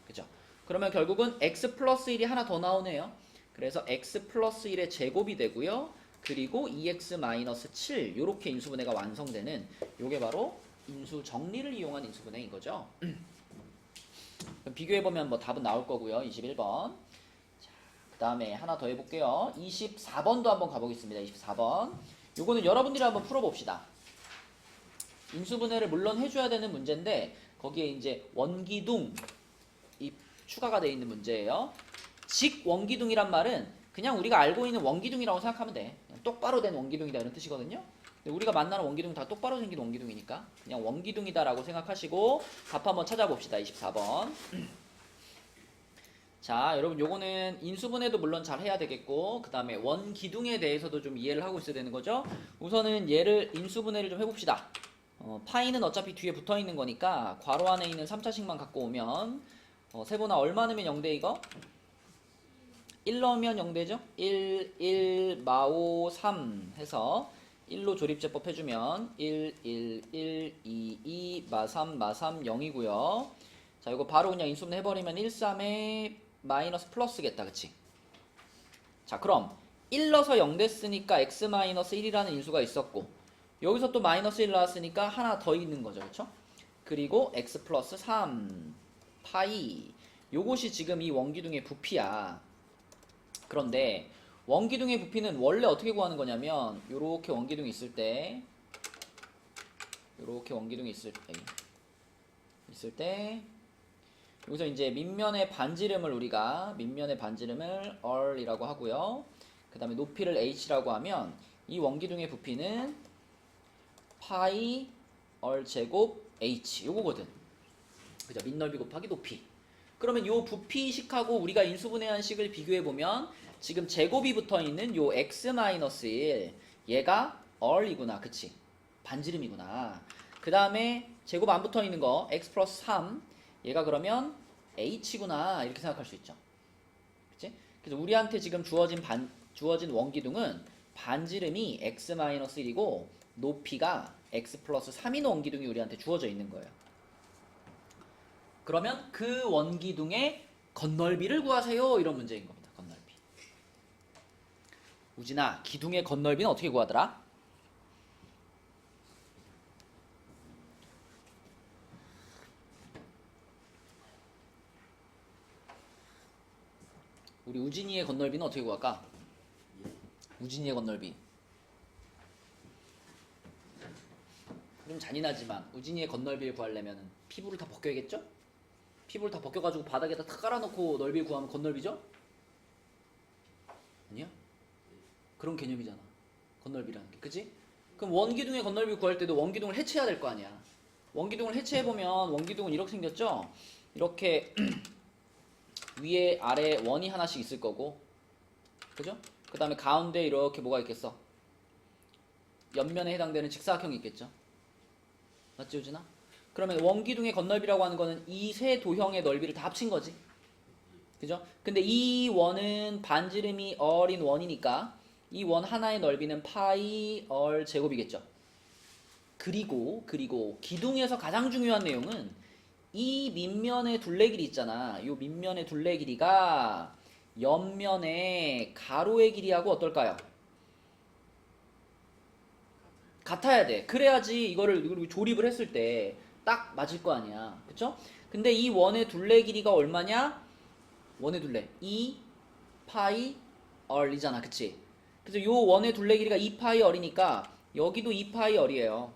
그죠? 그러면 결국은 x 플러스 1이 하나 더 나오네요. 그래서 x 플러스 1의 제곱이 되고요. 그리고 2x 마이너스 7 이렇게 인수분해가 완성되는 요게 바로 인수 정리를 이용한 인수분해인 거죠. 그럼 비교해보면 뭐 답은 나올 거고요. 21번. 그 다음에 하나 더 해볼게요. 24번도 한번 가보겠습니다. 24번. 요거는 여러분들이 한번 풀어봅시다. 인수분해를 물론 해줘야 되는 문제인데 거기에 이제 원기둥이 추가가 되어 있는 문제예요. 직원기둥이란 말은 그냥 우리가 알고 있는 원기둥이라고 생각하면 돼. 그냥 똑바로 된 원기둥이다 이런 뜻이거든요. 근데 우리가 만나는 원기둥은 다 똑바로 생긴 원기둥이니까 그냥 원기둥이다라고 생각하시고 답 한번 찾아봅시다. 24번. 자, 여러분 요거는 인수분해도 물론 잘 해야 되겠고 그 다음에 원기둥에 대해서도 좀 이해를 하고 있어야 되는 거죠. 우선은 얘를 인수분해를 좀 해봅시다. 파이는 어차피 뒤에 붙어있는 거니까 괄호 안에 있는 3차식만 갖고 오면 세보나 얼마 넣으면 0대 이거? 1 넣으면 0되죠? 1, 1, 마오, 3 해서 1로 조립제법 해주면 1, 1, 1, 2, 2, 마3, 마3, 0이고요. 자, 이거 바로 그냥 인수분해 해버리면 1, 3에 마이너스 플러스겠다. 그치? 자, 그럼 1 넣어서 0 됐으니까 x 마이너스 1이라는 인수가 있었고 여기서 또 마이너스 1 나왔으니까 하나 더 있는 거죠. 그쵸? 그리고 x 플러스 3 파이 요것이 지금 이 원기둥의 부피야. 그런데 원기둥의 부피는 원래 어떻게 구하는 거냐면 요렇게 원기둥이 있을 때 요렇게 원기둥이 있을 때 여기서 이제 밑면의 반지름을 우리가 r이라고 하고요. 그 다음에 높이를 h라고 하면 이 원기둥의 부피는 파이 r 제곱 h 요거거든. 그죠? 밑넓이 곱하기 높이. 그러면 요 부피식하고 우리가 인수분해한 식을 비교해보면 지금 제곱이 붙어있는 요 x-1 얘가 r이구나. 그치? 반지름이구나. 그 다음에 제곱 안 붙어있는 거 x 플러스 3 얘가 그러면 h구나 이렇게 생각할 수 있죠. 그치? 그래서 우리한테 지금 주어진 원기둥은 반지름이 x-1이고 높이가 x 플러스 3인 원기둥이 우리한테 주어져 있는 거예요. 그러면 그 원기둥의 건널비를 구하세요. 이런 문제인 겁니다. 건널비. 우진아, 기둥의 건널비는 어떻게 구하더라? 우리 우진이의 건널비는 어떻게 구할까? 우진이의 건널비. 좀 잔인하지만 우진이의 건널비를 구하려면 피부를 다 벗겨야겠죠? 피부를 다 벗겨가지고 바닥에다 탁 깔아놓고 넓이 구하면 건널비죠? 아니야? 그런 개념이잖아. 건널비라는 게. 그치? 그럼 원기둥의 건널비 구할 때도 원기둥을 해체해야 될 거 아니야. 원기둥을 해체해보면 원기둥은 이렇게 생겼죠? 이렇게 위에 아래 원이 하나씩 있을 거고 그죠? 그 다음에 가운데 이렇게 뭐가 있겠어? 옆면에 해당되는 직사각형이 있겠죠? 맞지 우진아? 그러면 원기둥의 건널비라고 하는 거는 이 세 도형의 넓이를 다 합친 거지. 그죠? 근데 이 원은 반지름이 r인 원이니까 이 원 하나의 넓이는 파이 r 제곱이겠죠. 그리고 기둥에서 가장 중요한 내용은 이 밑면의 둘레 길이 있잖아. 이 밑면의 둘레 길이가 옆면의 가로의 길이하고 어떨까요? 같아야 돼. 그래야지 이거를 조립을 했을 때 딱 맞을 거 아니야. 그쵸? 근데 이 원의 둘레 길이가 얼마냐? 원의 둘레 2 파이 r이잖아. 그치? 그래서 요 원의 둘레 길이가 2 파이 r이니까 여기도 2 파이 r이에요.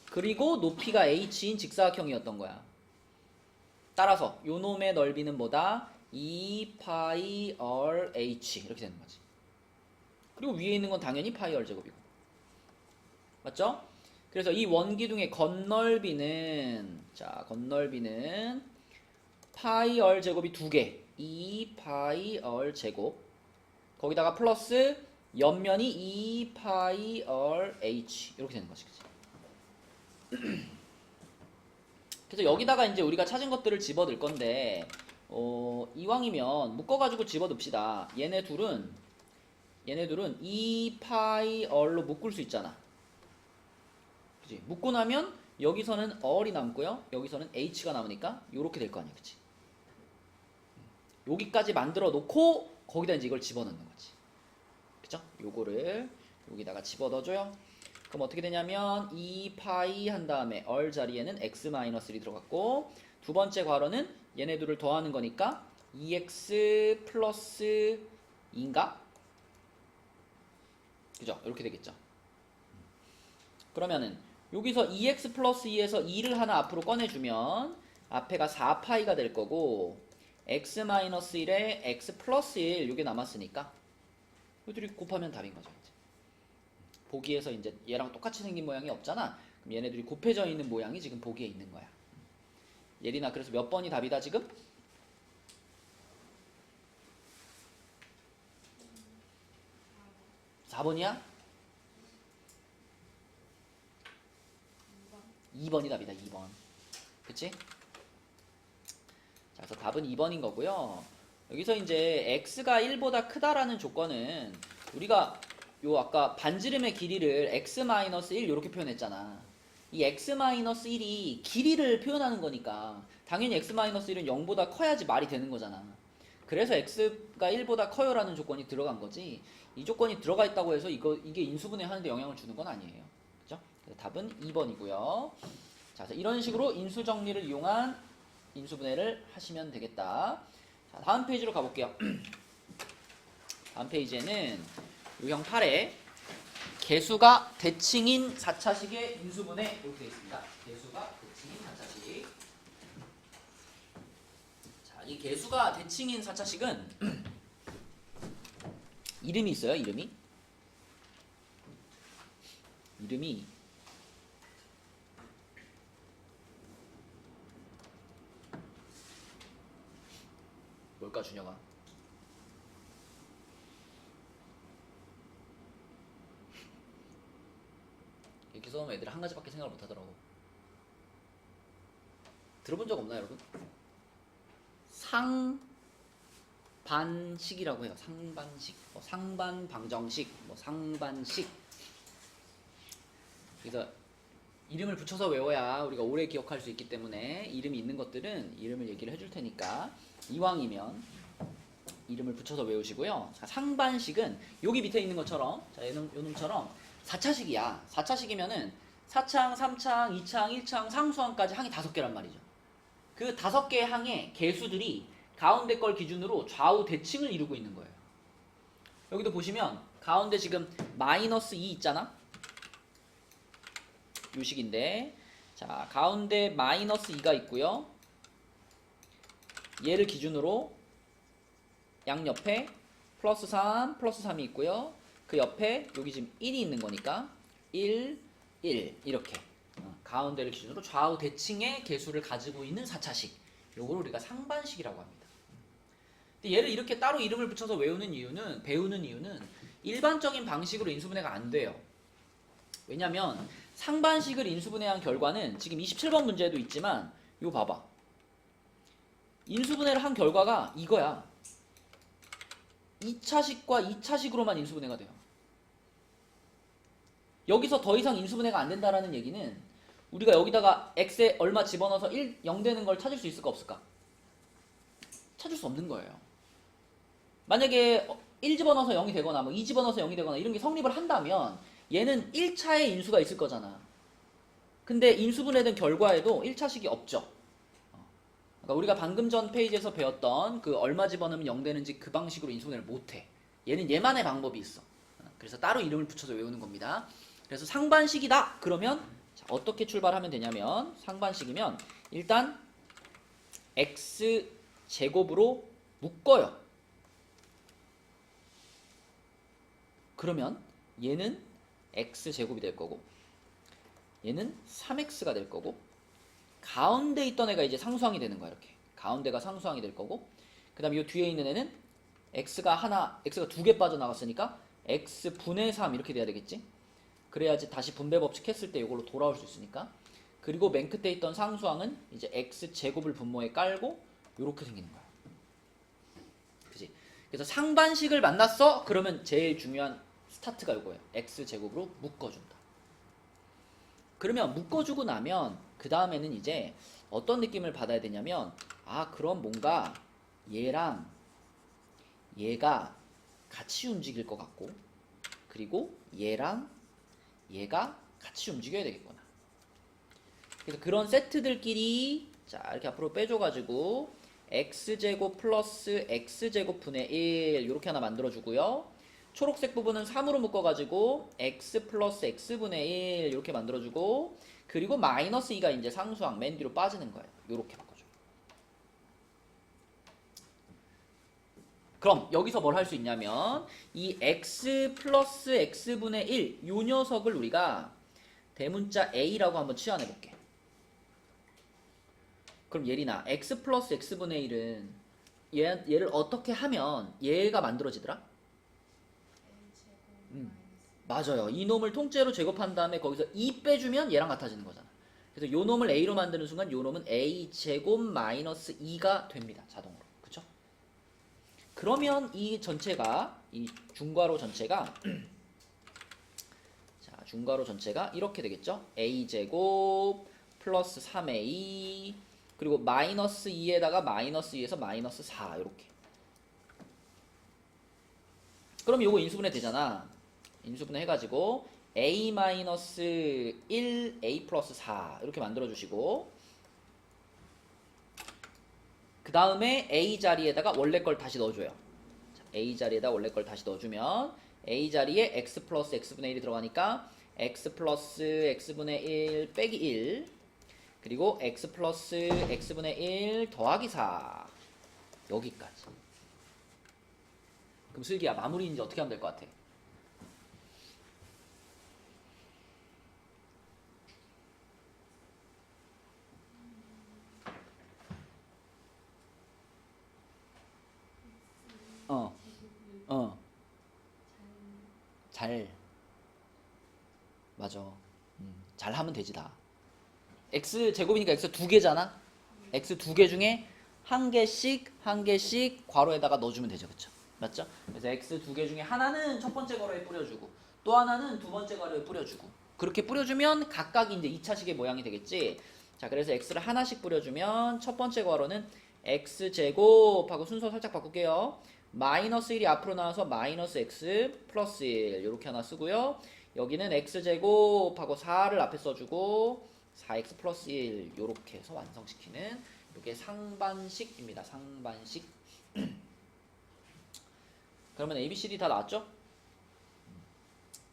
그리고 높이가 h인 직사각형이었던 거야. 따라서 요 놈의 넓이는 뭐다? 2 파이 r h 이렇게 되는 거지. 그리고 위에 있는 건 당연히 파이 r 제곱이고. 맞죠? 그래서 이 원기둥의 건널비는 파이 r 제곱이 2개 2 파이 r 제곱 거기다가 플러스 옆면이 2 파이 r h 이렇게 되는 거지. 그치? 그래서 여기다가 이제 우리가 찾은 것들을 집어넣을 건데 이왕이면 묶어가지고 집어넣읍시다. 얘네 둘은 2 파이 r로 묶을 수 있잖아. 그치? 묶고 나면 여기서는 얼이 남고요. 여기서는 h가 남으니까 요렇게 될 거 아니야. 그치? 여기까지 만들어 놓고 거기다 이제 이걸 집어넣는 거지. 그죠? 요거를 여기다가 집어넣어줘요. 그럼 어떻게 되냐면 2파이 한 다음에 얼 자리에는 x-1이 들어갔고 두 번째 괄호는 얘네들을 더하는 거니까 2x 플러스 2인가? 그죠? 이렇게 되겠죠. 그러면은 여기서 2x 플러스 2에서 2를 하나 앞으로 꺼내주면 앞에가 4파이가 될 거고 x-1에 x 플러스 1 이게 남았으니까 이들이 곱하면 답인 거죠. 이제. 보기에서 이제 얘랑 똑같이 생긴 모양이 없잖아. 그럼 얘네들이 곱해져 있는 모양이 지금 보기에 있는 거야. 예린아 그래서 몇 번이 답이다 지금? 4번이야? 2번이 답이다. 2번. 그치? 자, 그래서 답은 2번인 거고요. 여기서 이제 x가 1보다 크다라는 조건은 우리가 요 아까 반지름의 길이를 x-1 이렇게 표현했잖아. 이 x-1이 길이를 표현하는 거니까 당연히 x-1은 0보다 커야지 말이 되는 거잖아. 그래서 x가 1보다 커요라는 조건이 들어간 거지. 이 조건이 들어가 있다고 해서 이게 인수분해 하는데 영향을 주는 건 아니에요. 그죠? 그래서 답은 2번이고요. 자, 그래서 이런 식으로 인수정리를 이용한 인수분해를 하시면 되겠다. 자, 다음 페이지로 가볼게요. 다음 페이지에는 유형 8에 개수가 대칭인 4차식의 인수분해 이렇게 되어 있습니다. 개수가 대칭인 4차식. 자, 이 개수가 대칭인 4차식은 이름이 있어요. 이름이 뭘까 준영아? 이렇게 써놓으면 애들 한 가지밖에 생각을 못하더라고. 들어본 적 없나요 여러분? 상반식이라고 해요. 상반식, 뭐 상반방정식, 뭐 상반식. 그래서 이름을 붙여서 외워야 우리가 오래 기억할 수 있기 때문에 이름이 있는 것들은 이름을 얘기를 해줄 테니까 이왕이면 이름을 붙여서 외우시고요. 자, 상반식은 여기 밑에 있는 것처럼 자, 요놈처럼 4차식이야. 4차식이면은 4창, 3창, 2창, 1창, 상수항까지 항이 5개란 말이죠. 그 5개의 항의 개수들이 가운데 걸 기준으로 좌우 대칭을 이루고 있는 거예요. 여기도 보시면 가운데 지금 마이너스 2 있잖아. 요 식인데 자 가운데 마이너스 2가 있고요. 얘를 기준으로 양옆에 플러스 3, 플러스 3이 있고요. 그 옆에 여기 지금 1이 있는 거니까 1, 1 이렇게 가운데를 기준으로 좌우 대칭의 개수를 가지고 있는 4차식. 요걸 우리가 상반식이라고 합니다. 근데 얘를 이렇게 따로 이름을 붙여서 배우는 이유는 일반적인 방식으로 인수분해가 안 돼요. 왜냐면 상반식을 인수분해한 결과는 지금 27번 문제에도 있지만 이거 봐봐. 인수분해를 한 결과가 이거야. 2차식과 2차식으로만 인수분해가 돼요. 여기서 더 이상 인수분해가 안 된다라는 얘기는 우리가 여기다가 x에 얼마 집어넣어서 0 되는 걸 찾을 수 있을까 없을까? 찾을 수 없는 거예요. 만약에 1 집어넣어서 0이 되거나 뭐 2 집어넣어서 0이 되거나 이런 게 성립을 한다면 얘는 1차의 인수가 있을 거잖아. 근데 인수분해된 결과에도 1차식이 없죠. 그러니까 우리가 방금 전 페이지에서 배웠던 그 얼마 집어넣으면 0 되는지 그 방식으로 인수분해를 못해. 얘는 얘만의 방법이 있어. 그래서 따로 이름을 붙여서 외우는 겁니다. 그래서 상반식이다 그러면 자, 어떻게 출발하면 되냐면 상반식이면 일단 x 제곱으로 묶어요. 그러면 얘는 x 제곱이 될 거고 얘는 3x가 될 거고 가운데 있던 애가 이제 상수항이 되는 거야. 이렇게 가운데가 상수항이 될 거고 그 다음에 이 뒤에 있는 애는 x가 2개 빠져나갔으니까 x 분의 3 이렇게 돼야 되겠지. 그래야지 다시 분배 법칙 했을 때 이걸로 돌아올 수 있으니까. 그리고 맨 끝에 있던 상수항은 이제 x 제곱을 분모에 깔고 이렇게 생기는 거야. 그치? 그래서 상반식을 만났어? 그러면 제일 중요한 스타트가 이거예요. x 제곱으로 묶어준다. 그러면 묶어주고 나면 그 다음에는 이제 어떤 느낌을 받아야 되냐면 아 그럼 뭔가 얘랑 얘가 같이 움직일 것 같고 그리고 얘랑 얘가 같이 움직여야 되겠구나. 그래서 그런 세트들끼리 자 이렇게 앞으로 빼줘가지고 x제곱 플러스 x제곱 분의 1 이렇게 하나 만들어주고요. 초록색 부분은 3으로 묶어가지고 x 플러스 x분의 1 이렇게 만들어주고 그리고 마이너스 2가 이제 상수항 맨 뒤로 빠지는 거예요. 이렇게 바꿔줘. 그럼 여기서 뭘 할 수 있냐면 이 x 플러스 x분의 1 이 녀석을 우리가 대문자 a라고 한번 치환해 볼게. 그럼 예린아 x 플러스 x분의 1은 얘를 어떻게 하면 얘가 만들어지더라? 맞아요. 이 놈을 통째로 제곱한 다음에 거기서 2 빼주면 얘랑 같아지는 거잖아. 그래서 요 놈을 a로 만드는 순간 요 놈은 a 제곱 마이너스 2가 됩니다. 자동으로. 그쵸? 그러면 이 전체가 이 중괄호 전체가 자 중괄호 전체가 이렇게 되겠죠? a 제곱 플러스 3a 그리고 마이너스 2에다가 마이너스 2에서 마이너스 4 이렇게. 그럼 요거 인수분해 되잖아. 인수분해 해가지고 a 마이너스 1 a 플러스 4 이렇게 만들어주시고 그 다음에 a 자리에다가 원래 걸 다시 넣어줘요. 자, a 자리에다 원래 걸 다시 넣어주면 a 자리에 x 플러스 x분의 1이 들어가니까 x 플러스 x분의 1 빼기 1 그리고 x 플러스 x분의 1 더하기 4 여기까지. 그럼 슬기야 마무리 이제 어떻게 하면 될 것 같아? 어, 잘, 맞아. 잘 하면 되지 다. x 제곱이니까 x 두 개잖아. x 두 개 중에 한 개씩 괄호에다가 넣어주면 되죠, 그쵸? 맞죠? 그래서 x 두 개 중에 하나는 첫 번째 괄호에 뿌려주고 또 하나는 두 번째 괄호에 뿌려주고 그렇게 뿌려주면 각각이 이제 2차식의 모양이 되겠지. 자, 그래서 x를 하나씩 뿌려주면 첫 번째 괄호는 x 제곱하고 순서 살짝 바꿀게요. 마이너스 1이 앞으로 나와서 마이너스 x 플러스 1 이렇게 하나 쓰고요. 여기는 x제곱하고 4를 앞에 써주고 4x 플러스 1 이렇게 해서 완성시키는 이게 상반식입니다. 상반식. 그러면 A, B, C, D 다 나왔죠?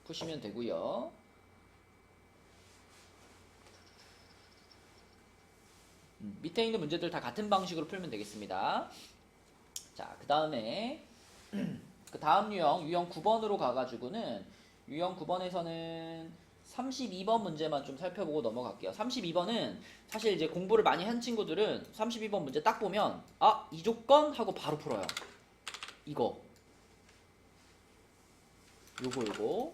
푸시면 되고요. 밑에 있는 문제들 다 같은 방식으로 풀면 되겠습니다. 자, 그 다음에 그 다음 유형 9번으로 가가지고는 유형 9번에서는 32번 문제만 좀 살펴보고 넘어갈게요. 32번은 사실 이제 공부를 많이 한 친구들은 32번 문제 딱 보면 아, 이 조건 하고 바로 풀어요. 이거 요거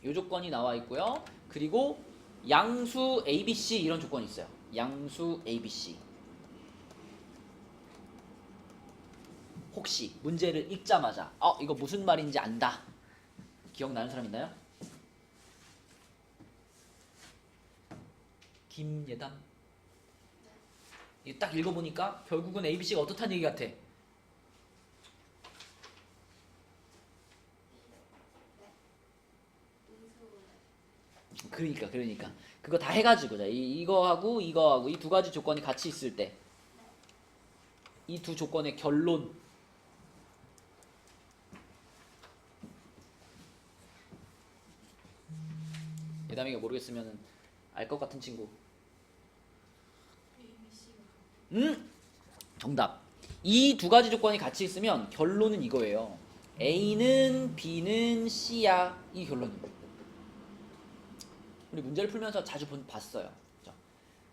요 조건이 나와 있고요. 그리고 양수 ABC 이런 조건이 있어요. 양수 ABC. 혹시 문제를 읽자마자 이거 무슨 말인지 안다. 기억나는 사람 있나요? 김예담. 이거 딱 읽어보니까 결국은 ABC가 어떻다는 얘기 같아. 그러니까 그거 다 해가지고 자 이거하고 이 두 가지 조건이 같이 있을 때 이 두 조건의 결론. 예담이가 모르겠으면 알 것 같은 친구. 정답. 이 두 가지 조건이 같이 있으면 결론은 이거예요. A는 B는 C야. 이 결론입니다. 우리 문제를 풀면서 자주 봤어요.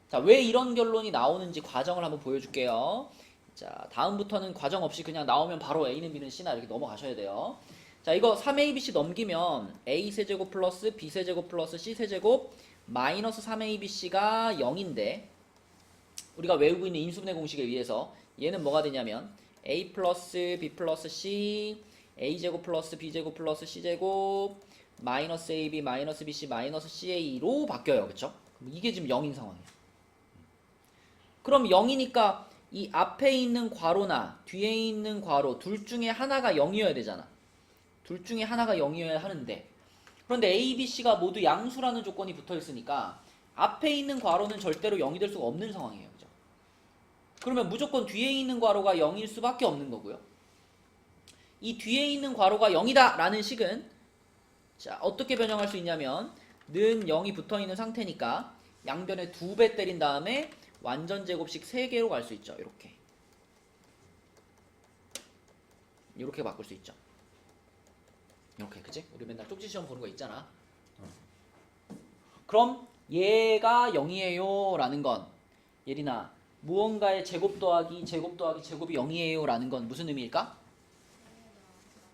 자, 왜 이런 결론이 나오는지 과정을 한번 보여줄게요. 자, 다음부터는 과정 없이 그냥 나오면 바로 A는 B는 C나 이렇게 넘어가셔야 돼요. 자, 이거 3ABC 넘기면 A세제곱 플러스 B세제곱 플러스 C세제곱 마이너스 3ABC가 0인데 우리가 외우고 있는 인수분해 공식에 의해서 얘는 뭐가 되냐면 A 플러스 B 플러스 C A제곱 플러스 B제곱 플러스 C제곱 마이너스 AB 마이너스 BC 마이너스 CA로 바뀌어요. 그쵸? 그럼 이게 지금 0인 상황이야. 그럼 0이니까 이 앞에 있는 괄호나 뒤에 있는 괄호 둘 중에 하나가 0이어야 되잖아. 둘 중에 하나가 0이어야 하는데, 그런데 A, B, C가 모두 양수라는 조건이 붙어 있으니까 앞에 있는 괄호는 절대로 0이 될 수가 없는 상황이에요. 그죠? 그러면 무조건 뒤에 있는 괄호가 0일 수밖에 없는 거고요. 이 뒤에 있는 괄호가 0이다 라는 식은 자, 어떻게 변형할 수 있냐면 는 0이 붙어 있는 상태니까 양변에 2배 때린 다음에 완전 제곱식 3개로 갈 수 있죠. 이렇게 바꿀 수 있죠. 이렇게, 그치? 우리 맨날 쪽지 시험 보는 거 있잖아. 그럼 얘가 0이에요 라는 건, 예린아, 무언가의 제곱 더하기 제곱이 0이에요 라는 건 무슨 의미일까?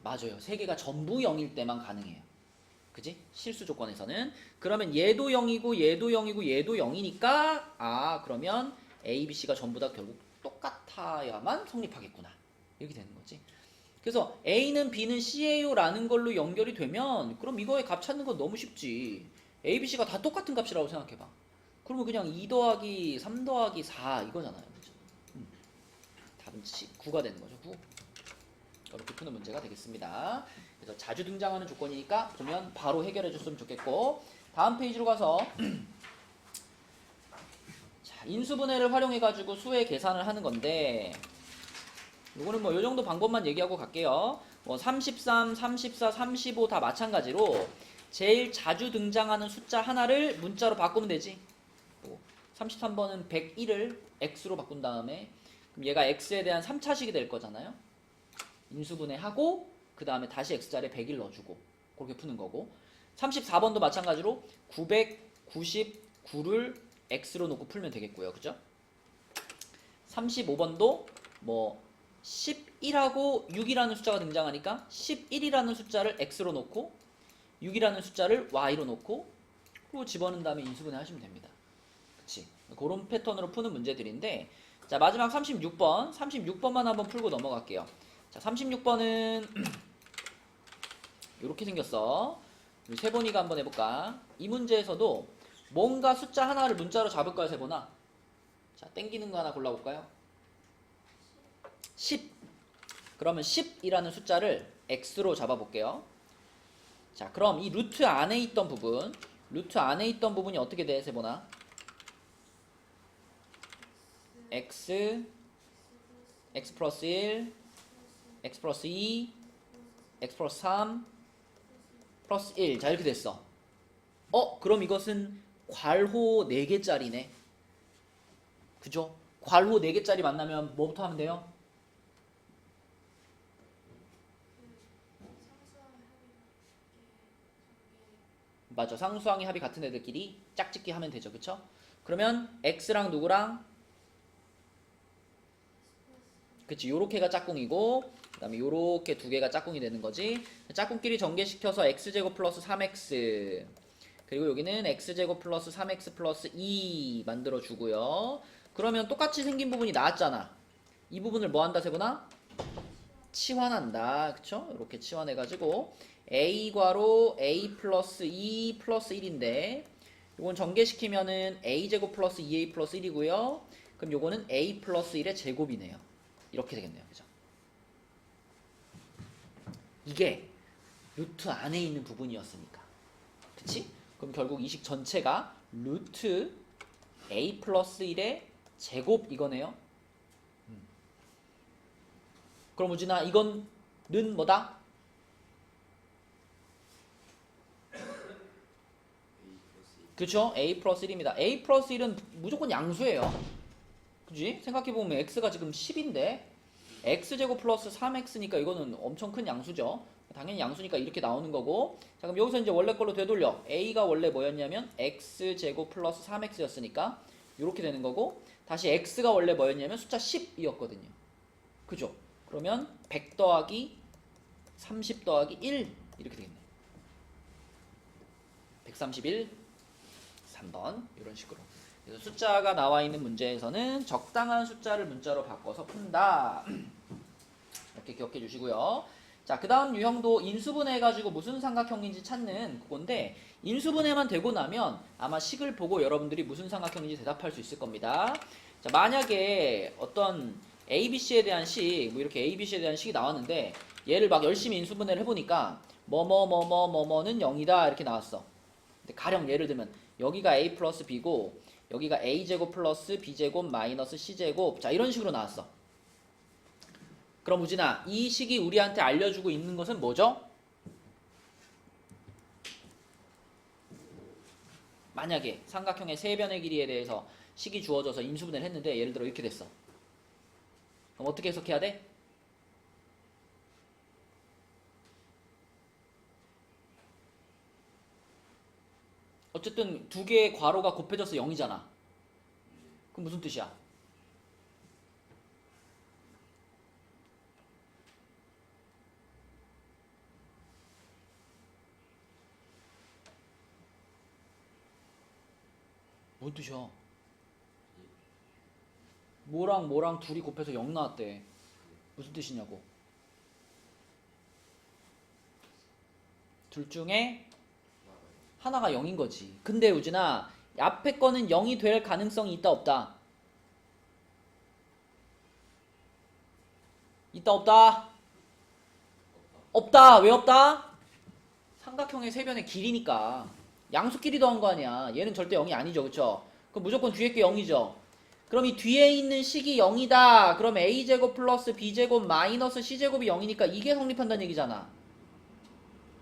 맞아요. 3개가 전부 0일 때만 가능해요. 그지? 실수 조건에서는. 그러면 얘도 0이고 얘도 0이고 얘도 0이니까 그러면 A, B, C가 전부 다 결국 똑같아야만 성립하겠구나. 이렇게 되는 거지. 그래서 A는 B는 C예요 라는 걸로 연결이 되면 그럼 이거의 값 찾는 건 너무 쉽지. A, B, C가 다 똑같은 값이라고 생각해봐. 그러면 그냥 2 더하기 3 더하기 4 이거잖아요. 그렇죠? 답은 9가 되는 거죠. 9. 이렇게 푸는 문제가 되겠습니다. 그래서 자주 등장하는 조건이니까 보면 바로 해결해 줬으면 좋겠고, 다음 페이지로 가서 자, 인수분해를 활용해 가지고 수의 계산을 하는 건데, 이거는 뭐 요 정도 방법만 얘기하고 갈게요. 뭐 33, 34, 35 다 마찬가지로 제일 자주 등장하는 숫자 하나를 문자로 바꾸면 되지. 33번은 101을 x로 바꾼 다음에 그럼 얘가 x에 대한 3차식이 될 거잖아요. 인수분해하고 그 다음에 다시 x자리에 100을 넣어주고 그렇게 푸는 거고, 34번도 마찬가지로 999를 x로 놓고 풀면 되겠고요. 그죠? 35번도 뭐 11하고 6이라는 숫자가 등장하니까 11이라는 숫자를 x로 놓고 6이라는 숫자를 y로 놓고 그리고 집어넣은 다음에 인수분해 하시면 됩니다. 그치? 그런 패턴으로 푸는 문제들인데, 자, 마지막 36번만 한번 풀고 넘어갈게요. 자, 36번은 이렇게 생겼어. 우리 세본이가 한번 해볼까? 이 문제에서도 뭔가 숫자 하나를 문자로 잡을까요, 세본아? 자, 땡기는 거 하나 골라볼까요? 10. 그러면 10이라는 숫자를 x로 잡아볼게요. 자, 그럼 이 루트 안에 있던 부분이 어떻게 돼, 세본아? x 플러스 1, x 플러스 2, x 플러스 3, 플러스 1. 자, 이렇게 됐어. 그럼 이것은 괄호 4개짜리네. 그죠? 괄호 4개짜리 만나면 뭐부터 하면 돼요? 맞아. 상수항의 합이 같은 애들끼리 짝짓기 하면 되죠. 그쵸? 그러면 x랑 누구랑? 그치, 요렇게가 짝꿍이고 그 다음에 요렇게 두 개가 짝꿍이 되는 거지. 짝꿍끼리 전개시켜서 x제곱 플러스 3x 그리고 여기는 x제곱 플러스 3x 플러스 2 만들어주고요. 그러면 똑같이 생긴 부분이 나왔잖아. 이 부분을 뭐 한다, 세분아? 치환한다. 그쵸? 이렇게 치환해가지고 a 괄호 a 플러스 2 플러스 1인데 요건 전개시키면은 a제곱 플러스 2a 플러스 1이고요. 그럼 요거는 a 플러스 1의 제곱이네요. 이렇게 되겠네요. 그죠? 이게 루트 안에 있는 부분이었으니까. 그치? 그럼 결국 이 식 전체가 루트 a 플러스 1의 제곱 이거네요. 그럼 우진아, 이건 는 뭐다? 그쵸? a 플러스 1입니다. a 플러스 1은 무조건 양수예요. 그지? 생각해보면 x가 지금 10인데 x제곱 플러스 3x니까 이거는 엄청 큰 양수죠. 당연히 양수니까 이렇게 나오는 거고, 자, 그럼 여기서 이제 원래 걸로 되돌려. a가 원래 뭐였냐면 x제곱 플러스 3x였으니까 이렇게 되는 거고, 다시 x가 원래 뭐였냐면 숫자 10이었거든요. 그죠? 그러면 100 더하기 30 더하기 1 이렇게 되겠네. 131 3번 이런 식으로. 그래서 숫자가 나와 있는 문제에서는 적당한 숫자를 문자로 바꿔서 푼다. 이렇게 기억해 주시고요. 자, 그 다음 유형도 인수분해해가지고 무슨 삼각형인지 찾는 그건데, 인수분해만 되고 나면 아마 식을 보고 여러분들이 무슨 삼각형인지 대답할 수 있을 겁니다. 자, 만약에 어떤 ABC에 대한 식, 뭐 이렇게 ABC에 대한 식이 나왔는데, 얘를 막 열심히 인수분해를 해보니까, 뭐뭐뭐뭐뭐뭐는 0이다 이렇게 나왔어. 근데 가령 예를 들면, 여기가 A 플러스 B고, 여기가 A제곱 플러스 B제곱 마이너스 C제곱, 자, 이런 식으로 나왔어. 그럼 우진아, 이 식이 우리한테 알려주고 있는 것은 뭐죠? 만약에 삼각형의 세 변의 길이에 대해서 식이 주어져서 인수분해를 했는데 예를 들어 이렇게 됐어. 그럼 어떻게 해석해야 돼? 어쨌든 두 개의 괄호가 곱해져서 0이잖아. 그럼 무슨 뜻이야? 뭔 뜻이야? 뭐랑 뭐랑 둘이 곱해서 0 나왔대. 무슨 뜻이냐고. 둘 중에 하나가 0인 거지. 근데 우진아, 앞에 거는 0이 될 가능성이 있다 없다? 있다 없다? 없다. 왜 없다? 삼각형의 세 변의 길이니까. 양수끼리 더한 거 아니야. 얘는 절대 0이 아니죠. 그쵸? 그럼 무조건 뒤에 게 0이죠. 그럼 이 뒤에 있는 식이 0이다. 그럼 A제곱 플러스 B제곱 마이너스 C제곱이 0이니까 이게 성립한다는 얘기잖아.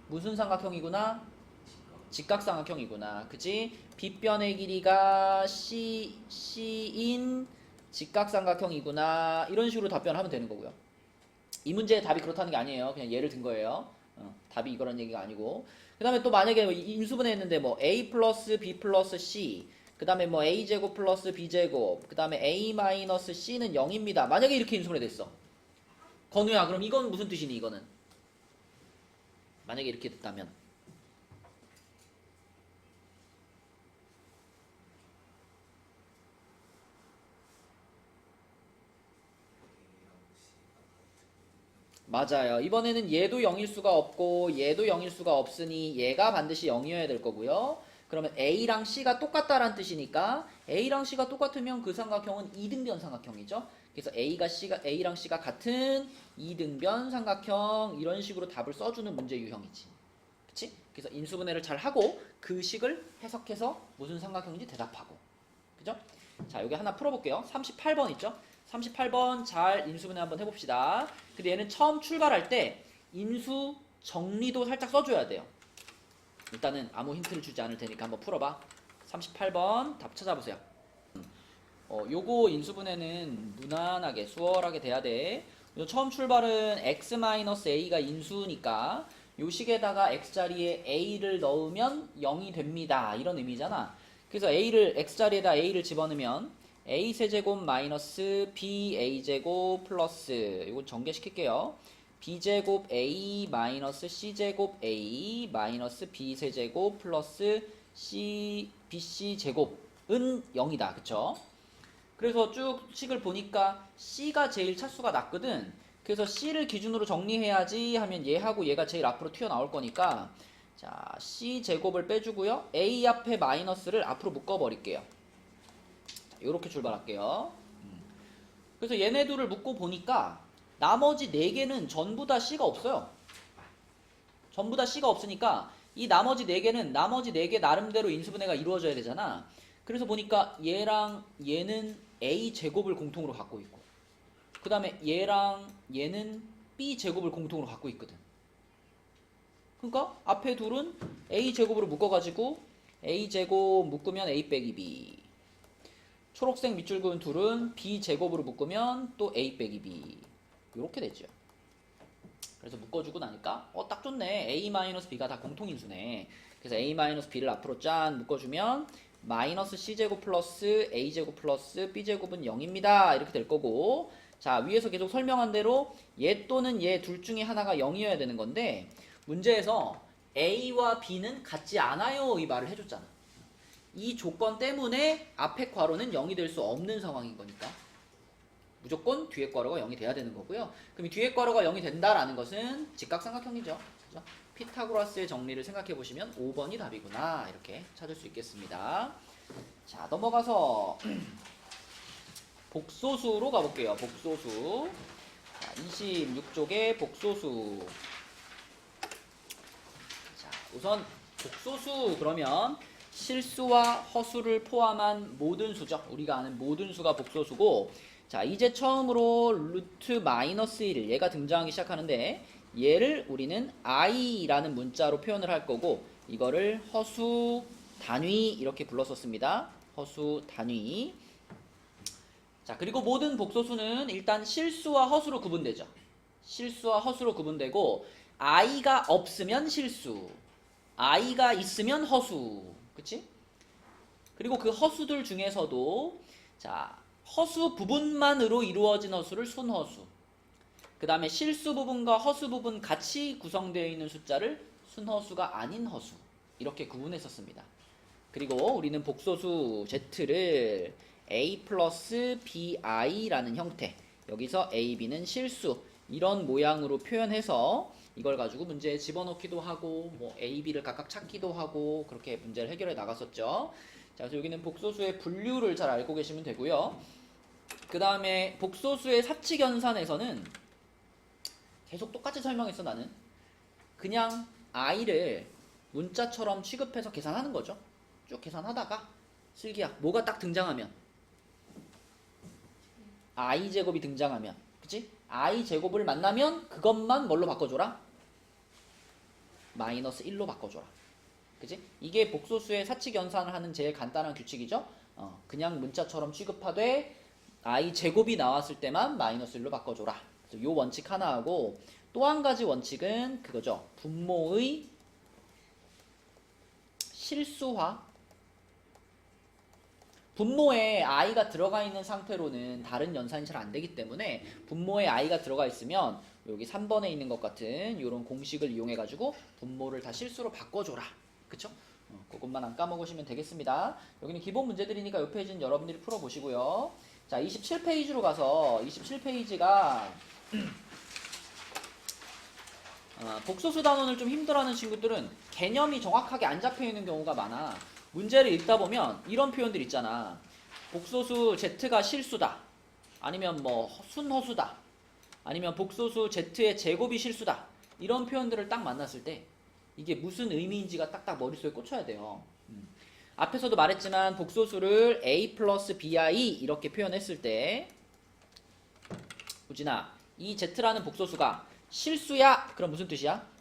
무슨 삼각형이구나? 직각삼각형이구나. 그치? 빗변의 길이가 C인 직각삼각형이구나. 이런 식으로 답변하면 되는 거고요. 이 문제의 답이 그렇다는 게 아니에요. 그냥 예를 든 거예요. 답이 이거란 얘기가 아니고. 그 다음에 또 만약에 인수분해 했는데 뭐 A 플러스 B 플러스 C, 그 다음에 뭐 A제곱 플러스 B제곱, 그 다음에 A 마이너스 C는 0입니다. 만약에 이렇게 인수분해 됐어. 건우야, 그럼 이건 무슨 뜻이니, 이거는? 만약에 이렇게 됐다면. 맞아요. 이번에는 얘도 0일 수가 없고 얘도 0일 수가 없으니 얘가 반드시 0이어야 될 거고요. 그러면 A랑 C가 똑같다라는 뜻이니까 A랑 C가 똑같으면 그 삼각형은 2등변 삼각형이죠. 그래서 A랑 C가 같은 2등변 삼각형, 이런 식으로 답을 써주는 문제 유형이지. 그치? 그래서 인수분해를 잘 하고 그 식을 해석해서 무슨 삼각형인지 대답하고. 그죠? 자, 여기 하나 풀어볼게요. 38번 있죠? 38번 잘 인수분해 한번 해봅시다. 근데 얘는 처음 출발할 때 인수 정리도 살짝 써줘야 돼요. 일단은 아무 힌트를 주지 않을 테니까 한번 풀어봐. 38번 답 찾아보세요. 요거 인수분해는 무난하게 수월하게 돼야 돼. 처음 출발은 x-a가 인수니까 요 식에다가 x자리에 a를 넣으면 0이 됩니다. 이런 의미잖아. 그래서 x자리에다 a를 집어넣으면 a 세제곱 마이너스 ba제곱 플러스, 이거 전개시킬게요. b제곱 a 마이너스 c제곱 a 마이너스 b 세제곱 플러스 bc 제곱은 0이다. 그쵸? 그래서 쭉 식을 보니까 c가 제일 차수가 낮거든. 그래서 c를 기준으로 정리해야지 하면 얘하고 얘가 제일 앞으로 튀어나올 거니까, 자, c 제곱을 빼주고요. a 앞에 마이너스를 앞으로 묶어버릴게요. 이렇게 출발할게요. 그래서 얘네 둘을 묶고 보니까 나머지 4개는 전부 다 C가 없어요. 전부 다 C가 없으니까 이 나머지 4개는 나머지 4개 나름대로 인수분해가 이루어져야 되잖아. 그래서 보니까 얘랑 얘는 A 제곱을 공통으로 갖고 있고, 그 다음에 얘랑 얘는 B 제곱을 공통으로 갖고 있거든. 그러니까 앞에 둘은 A 제곱으로 묶어가지고 A 제곱 묶으면 A 빼기 B, 초록색 밑줄 그은 둘은 B 제곱으로 묶으면 또 A 빼기 B, 이렇게 되죠. 그래서 묶어주고 나니까 딱 좋네. A-B가 다 공통인수네. 그래서 A-B를 앞으로 짠 묶어주면 마이너스 C제곱 플러스 A제곱 플러스 B제곱은 0입니다. 이렇게 될 거고, 자, 위에서 계속 설명한 대로 얘 또는 얘 둘 중에 하나가 0이어야 되는 건데, 문제에서 A와 B는 같지 않아요 이 말을 해줬잖아. 이 조건 때문에 앞에 괄호는 0이 될 수 없는 상황인 거니까. 무조건 뒤에 괄호가 0이 돼야 되는 거고요. 그럼 이 뒤에 괄호가 0이 된다라는 것은 직각삼각형이죠. 그죠? 피타고라스의 정리를 생각해 보시면 5번이 답이구나 이렇게 찾을 수 있겠습니다. 자, 넘어가서 복소수로 가볼게요. 복소수. 자, 26쪽의 복소수. 자, 우선 복소수 그러면 실수와 허수를 포함한 모든 수죠. 우리가 아는 모든 수가 복소수고, 자, 이제 처음으로 루트 마이너스 1 얘가 등장하기 시작하는데, 얘를 우리는 i라는 문자로 표현을 할 거고, 이거를 허수 단위 이렇게 불렀었습니다. 허수 단위. 자, 그리고 모든 복소수는 일단 실수와 허수로 구분되죠. 실수와 허수로 구분되고, i가 없으면 실수, i가 있으면 허수. 그치? 그리고 그 허수들 중에서도, 자, 허수 부분만으로 이루어진 허수를 순허수, 그 다음에 실수 부분과 허수 부분 같이 구성되어 있는 숫자를 순허수가 아닌 허수, 이렇게 구분했었습니다. 그리고 우리는 복소수 z를 a 플러스 bi라는 형태, 여기서 a, b는 실수, 이런 모양으로 표현해서 이걸 가지고 문제에 집어넣기도 하고 뭐 a, b를 각각 찾기도 하고 그렇게 문제를 해결해 나갔었죠. 자, 그래서 여기는 복소수의 분류를 잘 알고 계시면 되고요. 그 다음에 복소수의 사칙연산에서는 계속 똑같이 설명했어. 나는 그냥 i를 문자처럼 취급해서 계산하는 거죠. 쭉 계산하다가 슬기야, 뭐가 딱 등장하면, i 제곱이 등장하면, 그치? i 제곱을 만나면 그것만 뭘로 바꿔줘라? 마이너스 1로 바꿔줘라. 그치? 이게 복소수의 사칙연산을 하는 제일 간단한 규칙이죠. 그냥 문자처럼 취급하되 i 제곱이 나왔을 때만 마이너스 1로 바꿔줘라. 그래서 요 원칙 하나 하고, 또 한 가지 원칙은 그거죠. 분모의 실수화. 분모에 i가 들어가 있는 상태로는 다른 연산이 잘 안 되기 때문에 분모에 i가 들어가 있으면 여기 3번에 있는 것 같은 이런 공식을 이용해 가지고 분모를 다 실수로 바꿔줘라. 그쵸? 그것만 안 까먹으시면 되겠습니다. 여기는 기본 문제들이니까 이 페이지는 여러분들이 풀어보시고요. 자, 27페이지로 가서 27페이지가 복소수 단원을 좀 힘들어하는 친구들은 개념이 정확하게 안 잡혀있는 경우가 많아. 문제를 읽다 보면 이런 표현들 있잖아. 복소수 z가 실수다, 아니면 뭐 순허수다, 아니면 복소수 z의 제곱이 실수다, 이런 표현들을 딱 만났을 때 이게 무슨 의미인지가 딱딱 머릿속에 꽂혀야 돼요. 앞에서도 말했지만 복소수를 a 플러스 bi 이렇게 표현했을 때, 우진아, 이 z라는 복소수가 실수야, 그럼 무슨 뜻이야?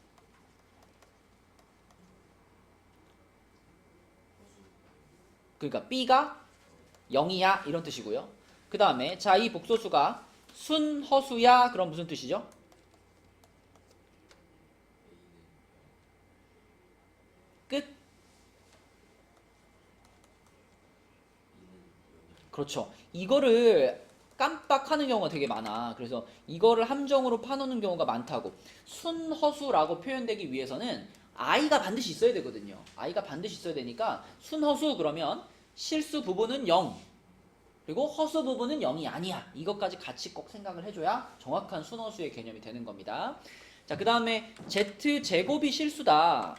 그러니까 b가 0이야 이런 뜻이고요. 그 다음에 자, 이 복소수가 순허수야, 그럼 무슨 뜻이죠? 끝. 그렇죠. 이거를 깜빡하는 경우가 되게 많아. 그래서 이거를 함정으로 파놓는 경우가 많다고. 순허수라고 표현되기 위해서는 i가 반드시 있어야 되거든요. i가 반드시 있어야 되니까 순허수 그러면 실수 부분은 0, 그리고 허수 부분은 0이 아니야. 이것까지 같이 꼭 생각을 해줘야 정확한 순허수의 개념이 되는 겁니다. 자, 그 다음에 z제곱이 실수다.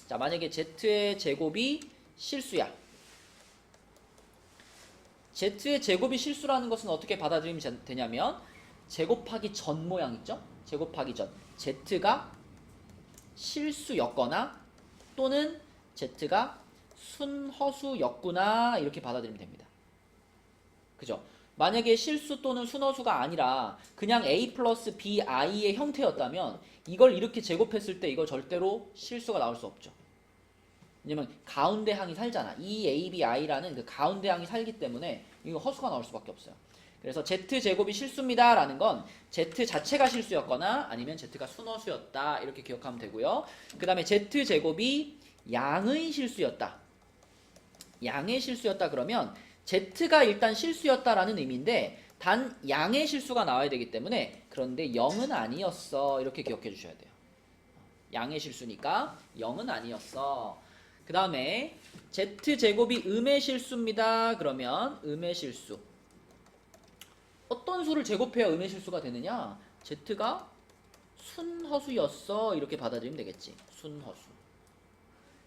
자, 만약에 z의 제곱이 실수야. z의 제곱이 실수라는 것은 어떻게 받아들이면 되냐면, 제곱하기 전 모양 있죠? 제곱하기 전. z가 실수였거나 또는 z가 순허수였구나, 이렇게 받아들이면 됩니다. 그죠? 만약에 실수 또는 순허수가 아니라 그냥 a 플러스 bi의 형태였다면 이걸 이렇게 제곱했을 때 이거 절대로 실수가 나올 수 없죠. 왜냐면 가운데 항이 살잖아. 이 a, b, i라는 그 가운데 항이 살기 때문에 이거 허수가 나올 수밖에 없어요. 그래서 z제곱이 실수입니다 라는 건 z 자체가 실수였거나 아니면 z가 순허수였다, 이렇게 기억하면 되고요. 그 다음에 z제곱이 양의 실수였다, 양의 실수였다 그러면 z가 일단 실수였다라는 의미인데 단 양의 실수가 나와야 되기 때문에, 그런데 0은 아니었어, 이렇게 기억해 주셔야 돼요. 양의 실수니까 0은 아니었어. 그 다음에 z제곱이 음의 실수입니다 그러면 음의 실수, 어떤 수를 제곱해야 음의 실수가 되느냐? z가 순허수였어 이렇게 받아들이면 되겠지. 순허수.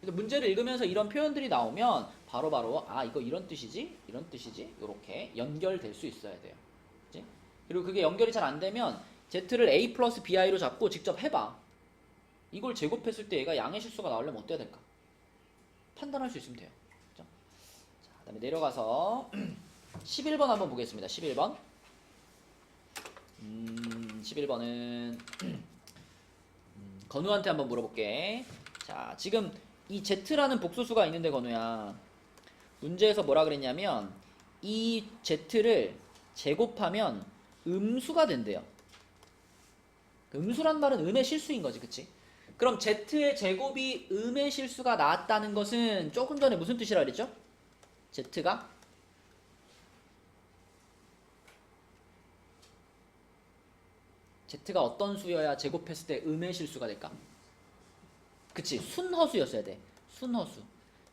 그래서 문제를 읽으면서 이런 표현들이 나오면 바로바로 아 이거 이런 뜻이지? 이런 뜻이지? 이렇게 연결될 수 있어야 돼요. 그치? 그리고 그게 연결이 잘 안 되면 z를 a 플러스 bi로 잡고 직접 해봐. 이걸 제곱했을 때 얘가 양의 실수가 나오려면 어때야 될까? 판단할 수 있으면 돼요. 그죠? 자, 그 다음에 내려가서 11번 한번 보겠습니다. 11번. 11번은 건우한테 한번 물어볼게. 자, 지금 이 z라는 복소수가 있는데 건우야. 문제에서 뭐라 그랬냐면 이 z를 제곱하면 음수가 된대요. 음수란 말은 음의 실수인 거지, 그치? 그럼 z의 제곱이 음의 실수가 나왔다는 것은 조금 전에 무슨 뜻이라 그랬죠? z가 어떤 수여야 제곱했을 때 음의 실수가 될까? 그치, 순허수였어야 돼. 순허수.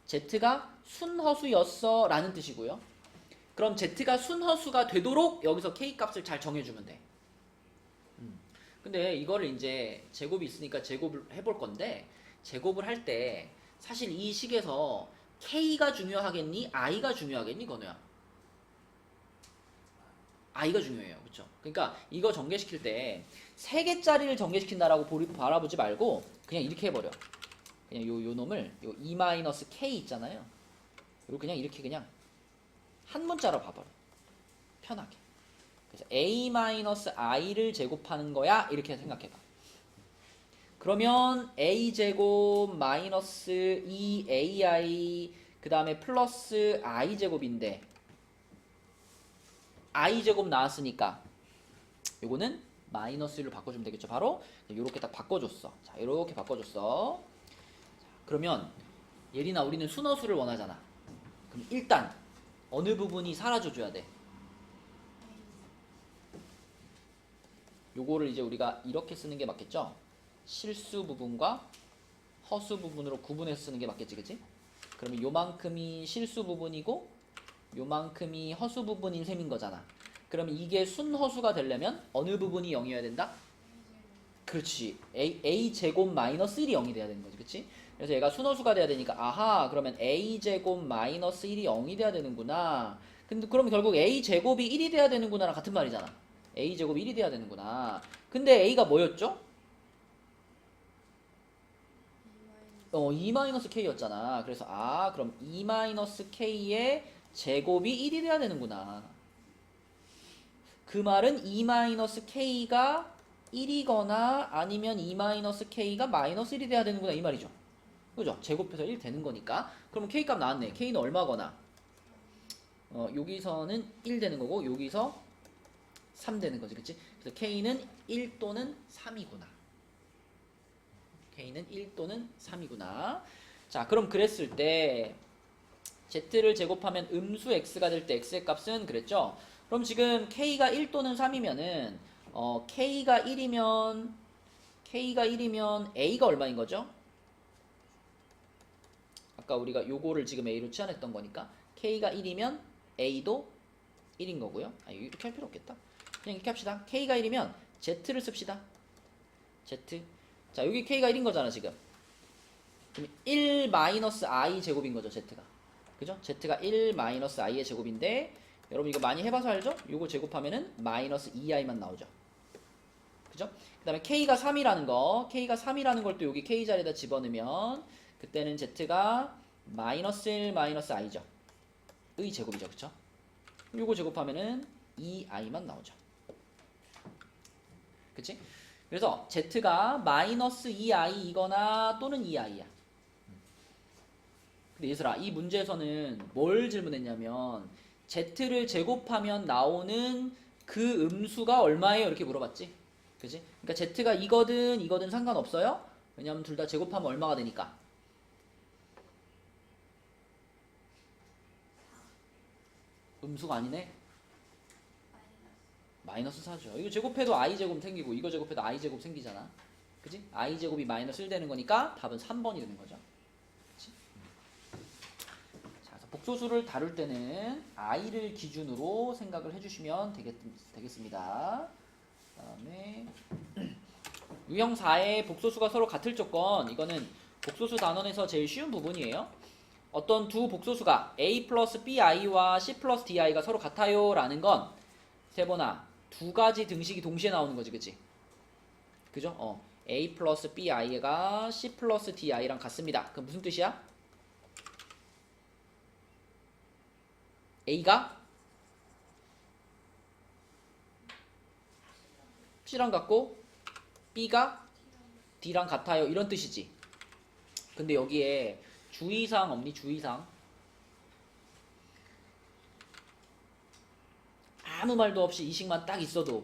z가 순허수였어 라는 뜻이고요. 그럼 z가 순허수가 되도록 여기서 k 값을 잘 정해주면 돼. 근데 이거를 이제 제곱이 있으니까 제곱을 해볼 건데, 제곱을 할 때 사실 이 식에서 k가 중요하겠니? i가 중요하겠니? 건우야. i가 중요해요. 그쵸? 그러니까 이거 전개시킬 때 3개짜리를 전개시킨다라고 바라보지 말고 그냥 이렇게 해버려. 그냥 요 놈을 요 e-k 있잖아요. 이거 그냥 이렇게 그냥 한 문자로 봐버려. 편하게. 그래서 a-i를 제곱하는 거야 이렇게 생각해봐. 그러면 a제곱 마이너스 2ai 그 다음에 플러스 i제곱인데 i제곱 나왔으니까 요거는 마이너스 1로 바꿔주면 되겠죠. 바로 요렇게 딱 바꿔줬어. 자, 요렇게 바꿔줬어. 자, 그러면 예린아 우리는 순허수를 원하잖아. 그럼 일단 어느 부분이 사라져줘야 돼? 요거를 이제 우리가 이렇게 쓰는 게 맞겠죠? 실수 부분과 허수 부분으로 구분해서 쓰는 게 맞겠지, 그치? 그러면 요만큼이 실수 부분이고 요만큼이 허수 부분인 셈인 거잖아. 그러면 이게 순허수가 되려면 어느 부분이 0이어야 된다? 그렇지. a제곱 마이너스 1이 0이 돼야 되는 거지, 그치? 그래서 얘가 순허수가 돼야 되니까 아하 그러면 a제곱 마이너스 1이 0이 돼야 되는구나. 근데 그럼 결국 a제곱이 1이 돼야 되는구나랑 같은 말이잖아. a제곱이 1이 돼야 되는구나. 근데 a가 뭐였죠? 2-k였잖아. 그래서 아 그럼 2-k의 제곱이 1이 돼야 되는구나. 그 말은 2-k가 1이거나 아니면 2-k가 마이너스 1이 돼야 되는구나 이 말이죠. 그죠? 제곱해서 1 되는 거니까. 그러면 k값 나왔네. k는 얼마거나 여기서는 1 되는 거고 여기서 3 되는 거지, 그치? 그래서 k는 1 또는 3이구나. k는 1 또는 3이구나. 자, 그럼 그랬을 때 z를 제곱하면 음수 x가 될 때 x의 값은 그랬죠? 그럼 지금 k가 1 또는 3이면은 k가 1이면 a가 얼마인 거죠? 아까 우리가 요거를 지금 a로 치환했던 거니까 k가 1이면 a도 1인 거고요. 아, 이렇게 할 필요 없겠다. 그냥 이렇게 합시다. k가 1이면 z를 씁시다. z. 자, 여기 k가 1인 거잖아, 지금. 그럼 1-i 제곱인 거죠, z가. 그죠? z가 1-i의 제곱인데 여러분 이거 많이 해봐서 알죠? 요거 제곱하면은 마이너스 2i만 나오죠. 그죠? 그 다음에 k가 3이라는 걸 또 여기 k 자리에다 집어넣으면 그때는 z가 마이너스 1 마이너스 i죠. 의 제곱이죠. 그쵸? 요거 제곱하면은 2i만 나오죠. 그치? 그래서 z가 마이너스 2i이거나 또는 2i야. 근데 얘들아 이 문제에서는 뭘 질문했냐면 z를 제곱하면 나오는 그 음수가 얼마예요? 이렇게 물어봤지. 그치? 그러니까 z가 이거든 상관없어요. 왜냐면 둘 다 제곱하면 얼마가 되니까. 음수가 아니네. 마이너스 4죠. 이거 제곱해도 i제곱 생기고 이거 제곱해도 i제곱 생기잖아. 그치? i제곱이 마이너스 1 되는 거니까 답은 3번이 되는 거죠. 그치? 자, 그래서 복소수를 다룰 때는 i를 기준으로 생각을 해주시면 되겠습니다. 그다음에 유형 4의 복소수가 서로 같을 조건, 이거는 복소수 단원에서 제일 쉬운 부분이에요. 어떤 두 복소수가 a 플러스 bi와 c 플러스 di가 서로 같아요 라는 건 세번아 두 가지 등식이 동시에 나오는 거지, 그치? 그죠? a 플러스 bi가 c 플러스 di랑 같습니다. 그럼 무슨 뜻이야? a가 c랑 같고 b가 d랑 같아요, 이런 뜻이지. 근데 여기에 주의사항 없니? 주의사항. 아무 말도 없이 이 식만 딱 있어도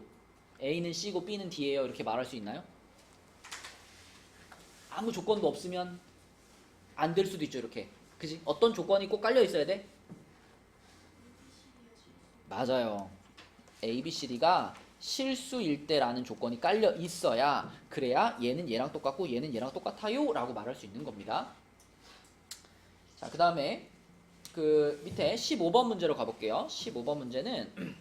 A는 C고 B는 D예요 이렇게 말할 수 있나요? 아무 조건도 없으면 안 될 수도 있죠, 이렇게. 그지? 어떤 조건이 꼭 깔려 있어야 돼? 맞아요. A, B, C, D가 실수일 때라는 조건이 깔려 있어야, 그래야 얘는 얘랑 똑같고 얘는 얘랑 똑같아요 라고 말할 수 있는 겁니다. 자, 그 다음에 그 밑에 15번 문제로 가볼게요. 15번 문제는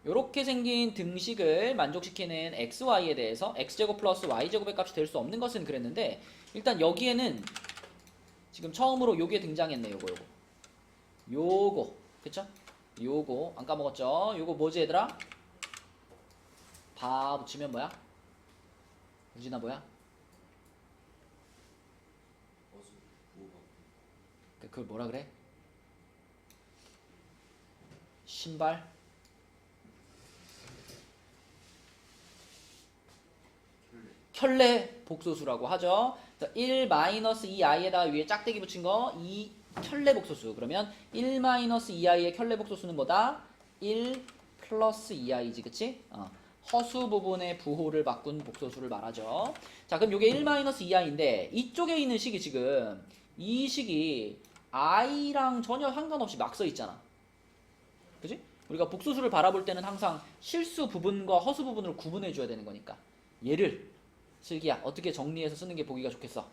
요렇게 생긴 등식을 만족시키는 xy에 대해서 x제곱 플러스 y제곱의 값이 될 수 없는 것은 그랬는데, 일단 여기에는 지금 처음으로 요게 등장했네. 요거 그쵸? 요거 안 까먹었죠? 요거 뭐지 얘들아? 바 붙이면 뭐야? 우진아 뭐야? 그걸 뭐라 그래? 신발? 켤레 복소수라고 하죠. 1-2i에다가 위에 짝대기 붙인 거 2 켤레 복소수. 그러면 1-2i의 켤레 복소수는 뭐다? 1 플러스 2i지, 그치? 허수 부분의 부호를 바꾼 복소수를 말하죠. 자, 그럼 이게 1-2i인데 이쪽에 있는 식이 지금 이 식이 i랑 전혀 상관없이 막 써 있잖아. 그지? 우리가 복소수를 바라볼 때는 항상 실수 부분과 허수 부분을 구분해 줘야 되는 거니까. 얘를 슬기야 어떻게 정리해서 쓰는 게 보기가 좋겠어?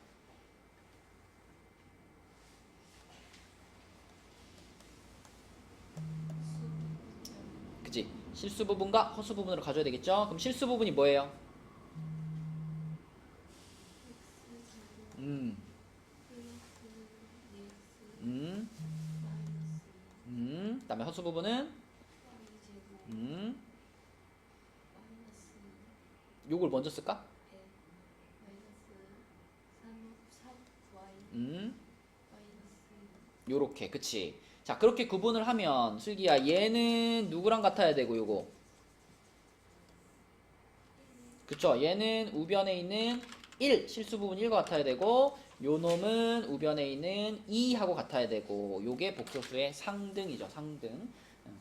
그치? 실수 부분과 허수 부분으로 가져야 되겠죠? 그럼 실수 부분이 뭐예요? 그다음에 허수 부분은 요걸 먼저 쓸까? 요렇게, 그치? 자, 그렇게 구분을 하면 슬기야 얘는 누구랑 같아야 되고 요거, 그쵸? 얘는 우변에 있는 1 실수 부분 1과 같아야 되고, 요 놈은 우변에 있는 2하고 같아야 되고, 요게 복소수의 상등이죠, 상등.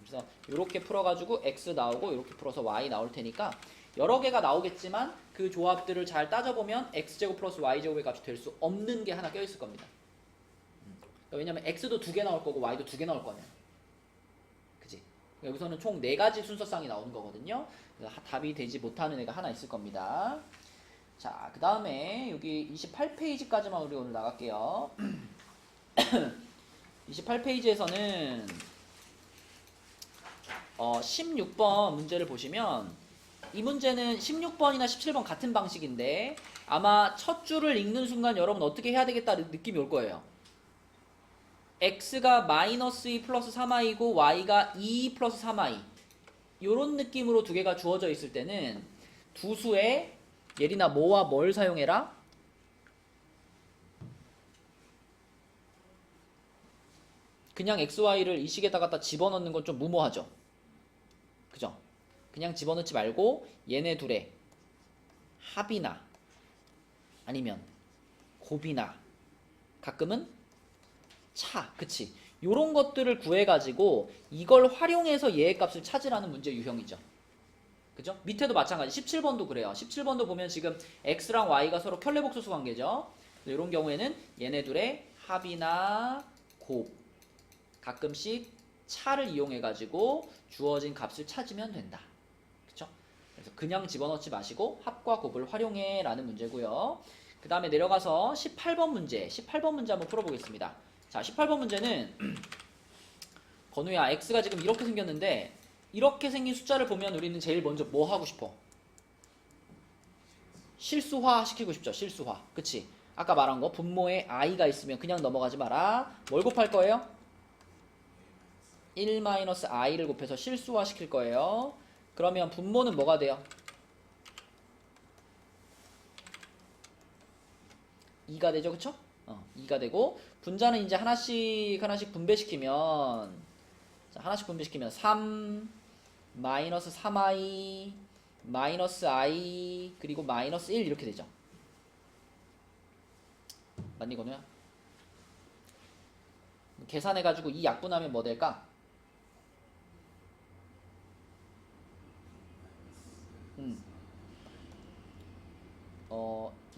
그래서 요렇게 풀어가지고 x 나오고 요렇게 풀어서 y 나올 테니까 여러 개가 나오겠지만 그 조합들을 잘 따져보면 x제곱 플러스 y제곱의 값이 될 수 없는 게 하나 껴있을 겁니다. 왜냐면 x도 2개 나올 거고 y도 2개 나올 거냐, 그치? 여기서는 총 4가지 순서쌍이 나오는 거거든요. 그래서 답이 되지 못하는 애가 하나 있을 겁니다. 자, 그 다음에 여기 28페이지까지만 우리 오늘 나갈게요. 28페이지에서는 16번 문제를 보시면, 이 문제는 16번이나 17번 같은 방식인데 아마 첫 줄을 읽는 순간 여러분 어떻게 해야 되겠다는 느낌이 올 거예요. x가 마이너스 2 플러스 3i고 y가 2 플러스 3i, 요런 느낌으로 두 개가 주어져 있을 때는 두 수에 예린아 뭐와 뭘 사용해라? 그냥 xy를 이 식에다 갖다 집어넣는 건 좀 무모하죠, 그죠? 그냥 집어넣지 말고 얘네 둘의 합이나 아니면 곱이나 가끔은 차, 그치? 요런 것들을 구해가지고 이걸 활용해서 얘의 값을 찾으라는 문제 유형이죠. 그죠? 밑에도 마찬가지. 17번도 그래요. 17번도 보면 지금 x랑 y가 서로 켤레복소수 관계죠. 이런 경우에는 얘네 둘의 합이나 곱, 가끔씩 차를 이용해가지고 주어진 값을 찾으면 된다. 그쵸? 그래서 그냥 집어넣지 마시고 합과 곱을 활용해 라는 문제고요. 그 그 다음에 내려가서 18번 문제. 18번 문제 한번 풀어보겠습니다. 자, 18번 문제는 건우야, x가 지금 이렇게 생겼는데 이렇게 생긴 숫자를 보면 우리는 제일 먼저 뭐 하고 싶어? 실수화 시키고 싶죠. 실수화. 그치? 아까 말한 거 분모에 i가 있으면 그냥 넘어가지 마라. 뭘 곱할 거예요? 1-i를 곱해서 실수화 시킬 거예요. 그러면 분모는 뭐가 돼요? 2가 되죠. 그쵸? 2가 되고 분자는 이제 하나씩 분배시키면, 자, 하나씩 분배시키면 3 마이너스 3i 마이너스 i 그리고 마이너스 1 이렇게 되죠. 맞니 건우야? 계산해가지고 이 약분하면 뭐 될까?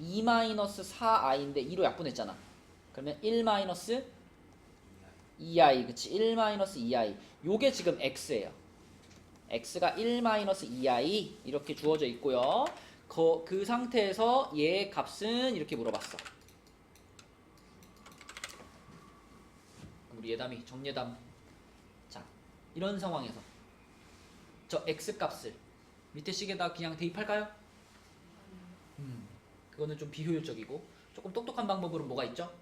2 마이너스 4i인데 2로 약분했잖아. 그러면 1 마이너스 2i, 그치? 1 마이너스 2i. 요게 지금 x예요. x가 1 마이너스 2i 이렇게 주어져 있고요. 그 상태에서 얘의 값은 이렇게 물어봤어. 우리 예담이 정예담. 자, 이런 상황에서 저 x 값을 밑에 식에다 그냥 대입할까요? 그거는 좀 비효율적이고 조금 똑똑한 방법으로 뭐가 있죠?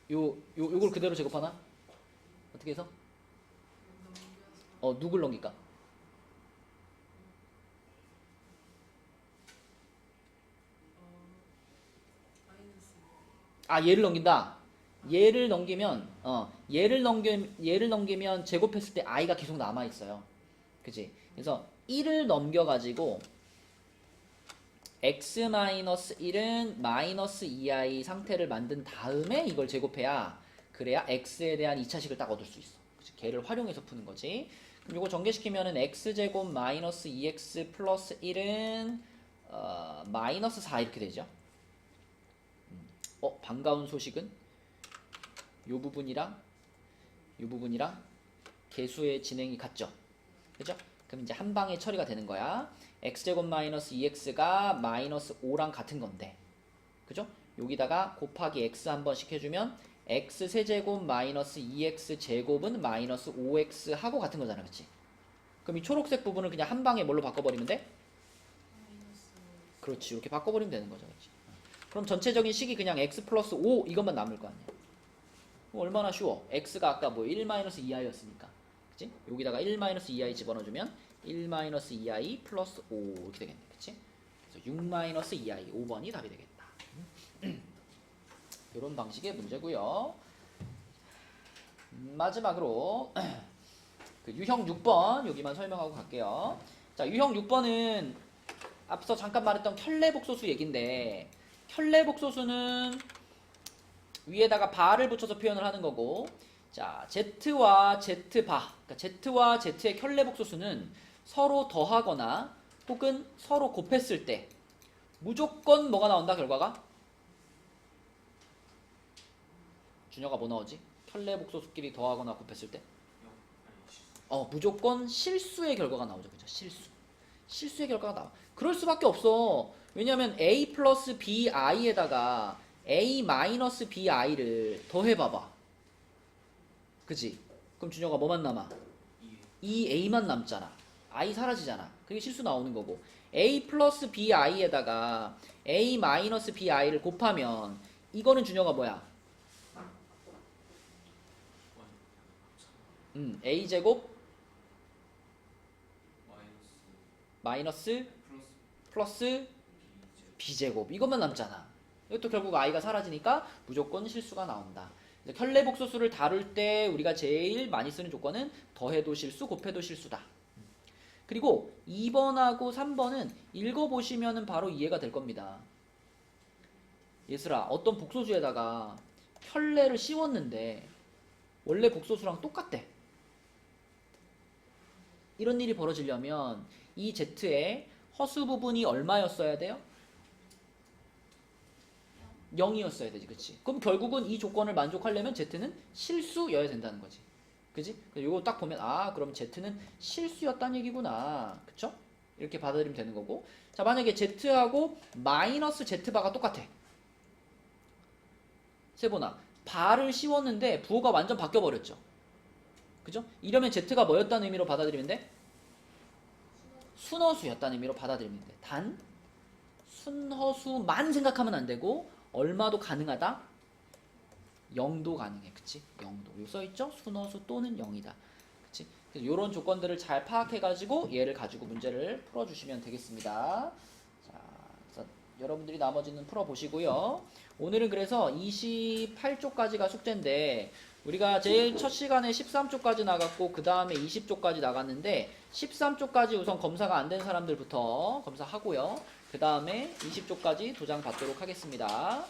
요걸 그대로 제곱하나? 어떻게 해서? 누굴 넘길까? 얘를 넘긴다. 얘를 넘기면 제곱했을 때 i가 계속 남아 있어요. 그치? 그래서 1을 넘겨가지고 x-1은 마이너스 2i 상태를 만든 다음에 이걸 제곱해야, 그래야 x에 대한 2차식을 딱 얻을 수 있어. 그치? 걔를 활용해서 푸는 거지. 그럼 이거 전개시키면은 x제곱 마이너스 2x 플러스 1은 마이너스 4 이렇게 되죠. 반가운 소식은 요 부분이랑 계수의 진행이 같죠. 그죠? 그럼 이제 한 방에 처리가 되는 거야. x제곱 마이너스 2x가 마이너스 5랑 같은 건데, 그죠? 여기다가 곱하기 x 한 번씩 해주면 x 세제곱 마이너스 2x 제곱은 마이너스 5x 하고 같은 거잖아. 그치? 그럼 이 초록색 부분을 그냥 한 방에 뭘로 바꿔버리면 돼? 그렇지. 이렇게 바꿔버리면 되는 거죠. 그치? 그럼 전체적인 식이 그냥 x 플러스 5 이것만 남을 거 아니야. 얼마나 쉬워. x가 아까 뭐 1-2i였으니까. 그치? 여기다가 1-2i 집어넣어주면 1-2i 플러스 5 이렇게 되겠네. 그치? 그래서 6-2i 5번이 답이 되겠다. 이런 방식의 문제고요. 마지막으로 그 유형 6번 여기만 설명하고 갈게요. 자, 유형 6번은 앞서 잠깐 말했던 켤레복소수 얘긴데, 켤레복소수는 위에다가 바를 붙여서 표현을 하는 거고, 자, z와 z바, 그러니까 z와 z의 켤레복소수는 서로 더하거나 혹은 서로 곱했을 때 무조건 뭐가 나온다, 결과가? 준혁아 뭐 나오지? 켤레복소수끼리 더하거나 곱했을 때? 무조건 실수의 결과가 나오죠. 그죠? 실수의 결과가 나와. 그럴 수밖에 없어. 왜냐면 a 플러스 bi에다가 a 마이너스 bi를 더해봐봐. 그치? 그럼 준혁아 뭐만 남아? 2a만 남잖아. i 사라지잖아. 그게 실수 나오는 거고, a 플러스 bi에다가 a 마이너스 bi를 곱하면 이거는 준혁아 뭐야? a제곱 마이너스 플러스 b제곱 이것만 남잖아. 이것도 결국 i가 사라지니까 무조건 실수가 나온다. 켤레복소수를 다룰 때 우리가 제일 많이 쓰는 조건은 더해도 실수, 곱해도 실수다. 그리고 2번하고 3번은 읽어보시면 바로 이해가 될 겁니다. 얘들아, 어떤 복소수에다가 켤레를 씌웠는데 원래 복소수랑 똑같대. 이런 일이 벌어지려면 이 z의 허수 부분이 얼마였어야 돼요? 0이었어야 되지. 그치? 그럼 결국은 이 조건을 만족하려면 z는 실수여야 된다는 거지. 그지? 이거 딱 보면 그럼 z는 실수였다는 얘기구나. 그쵸? 이렇게 받아들이면 되는 거고. 자, 만약에 z하고 마이너스 z바가 똑같아. 세보나 바를 씌웠는데 부호가 완전 바뀌어버렸죠. 그죠? 이러면 z가 뭐였다는 의미로 받아들이면 돼? 순허수였다는 의미로 받아들이면 돼. 단 순허수만 생각하면 안 되고 얼마도 가능하다? 0도 가능해. 그치? 0도. 여기 써있죠? 순허수 또는 0이다. 그치? 그래서 이런 조건들을 잘 파악해가지고 얘를 가지고 문제를 풀어주시면 되겠습니다. 자, 그래서 여러분들이 나머지는 풀어보시고요. 오늘은 그래서 28쪽까지가 숙제인데 우리가 제일 첫 시간에 13쪽까지 나갔고 그 다음에 20쪽까지 나갔는데 13쪽까지 우선 검사가 안 된 사람들부터 검사하고요. 그 다음에 20쪽까지 도장 받도록 하겠습니다.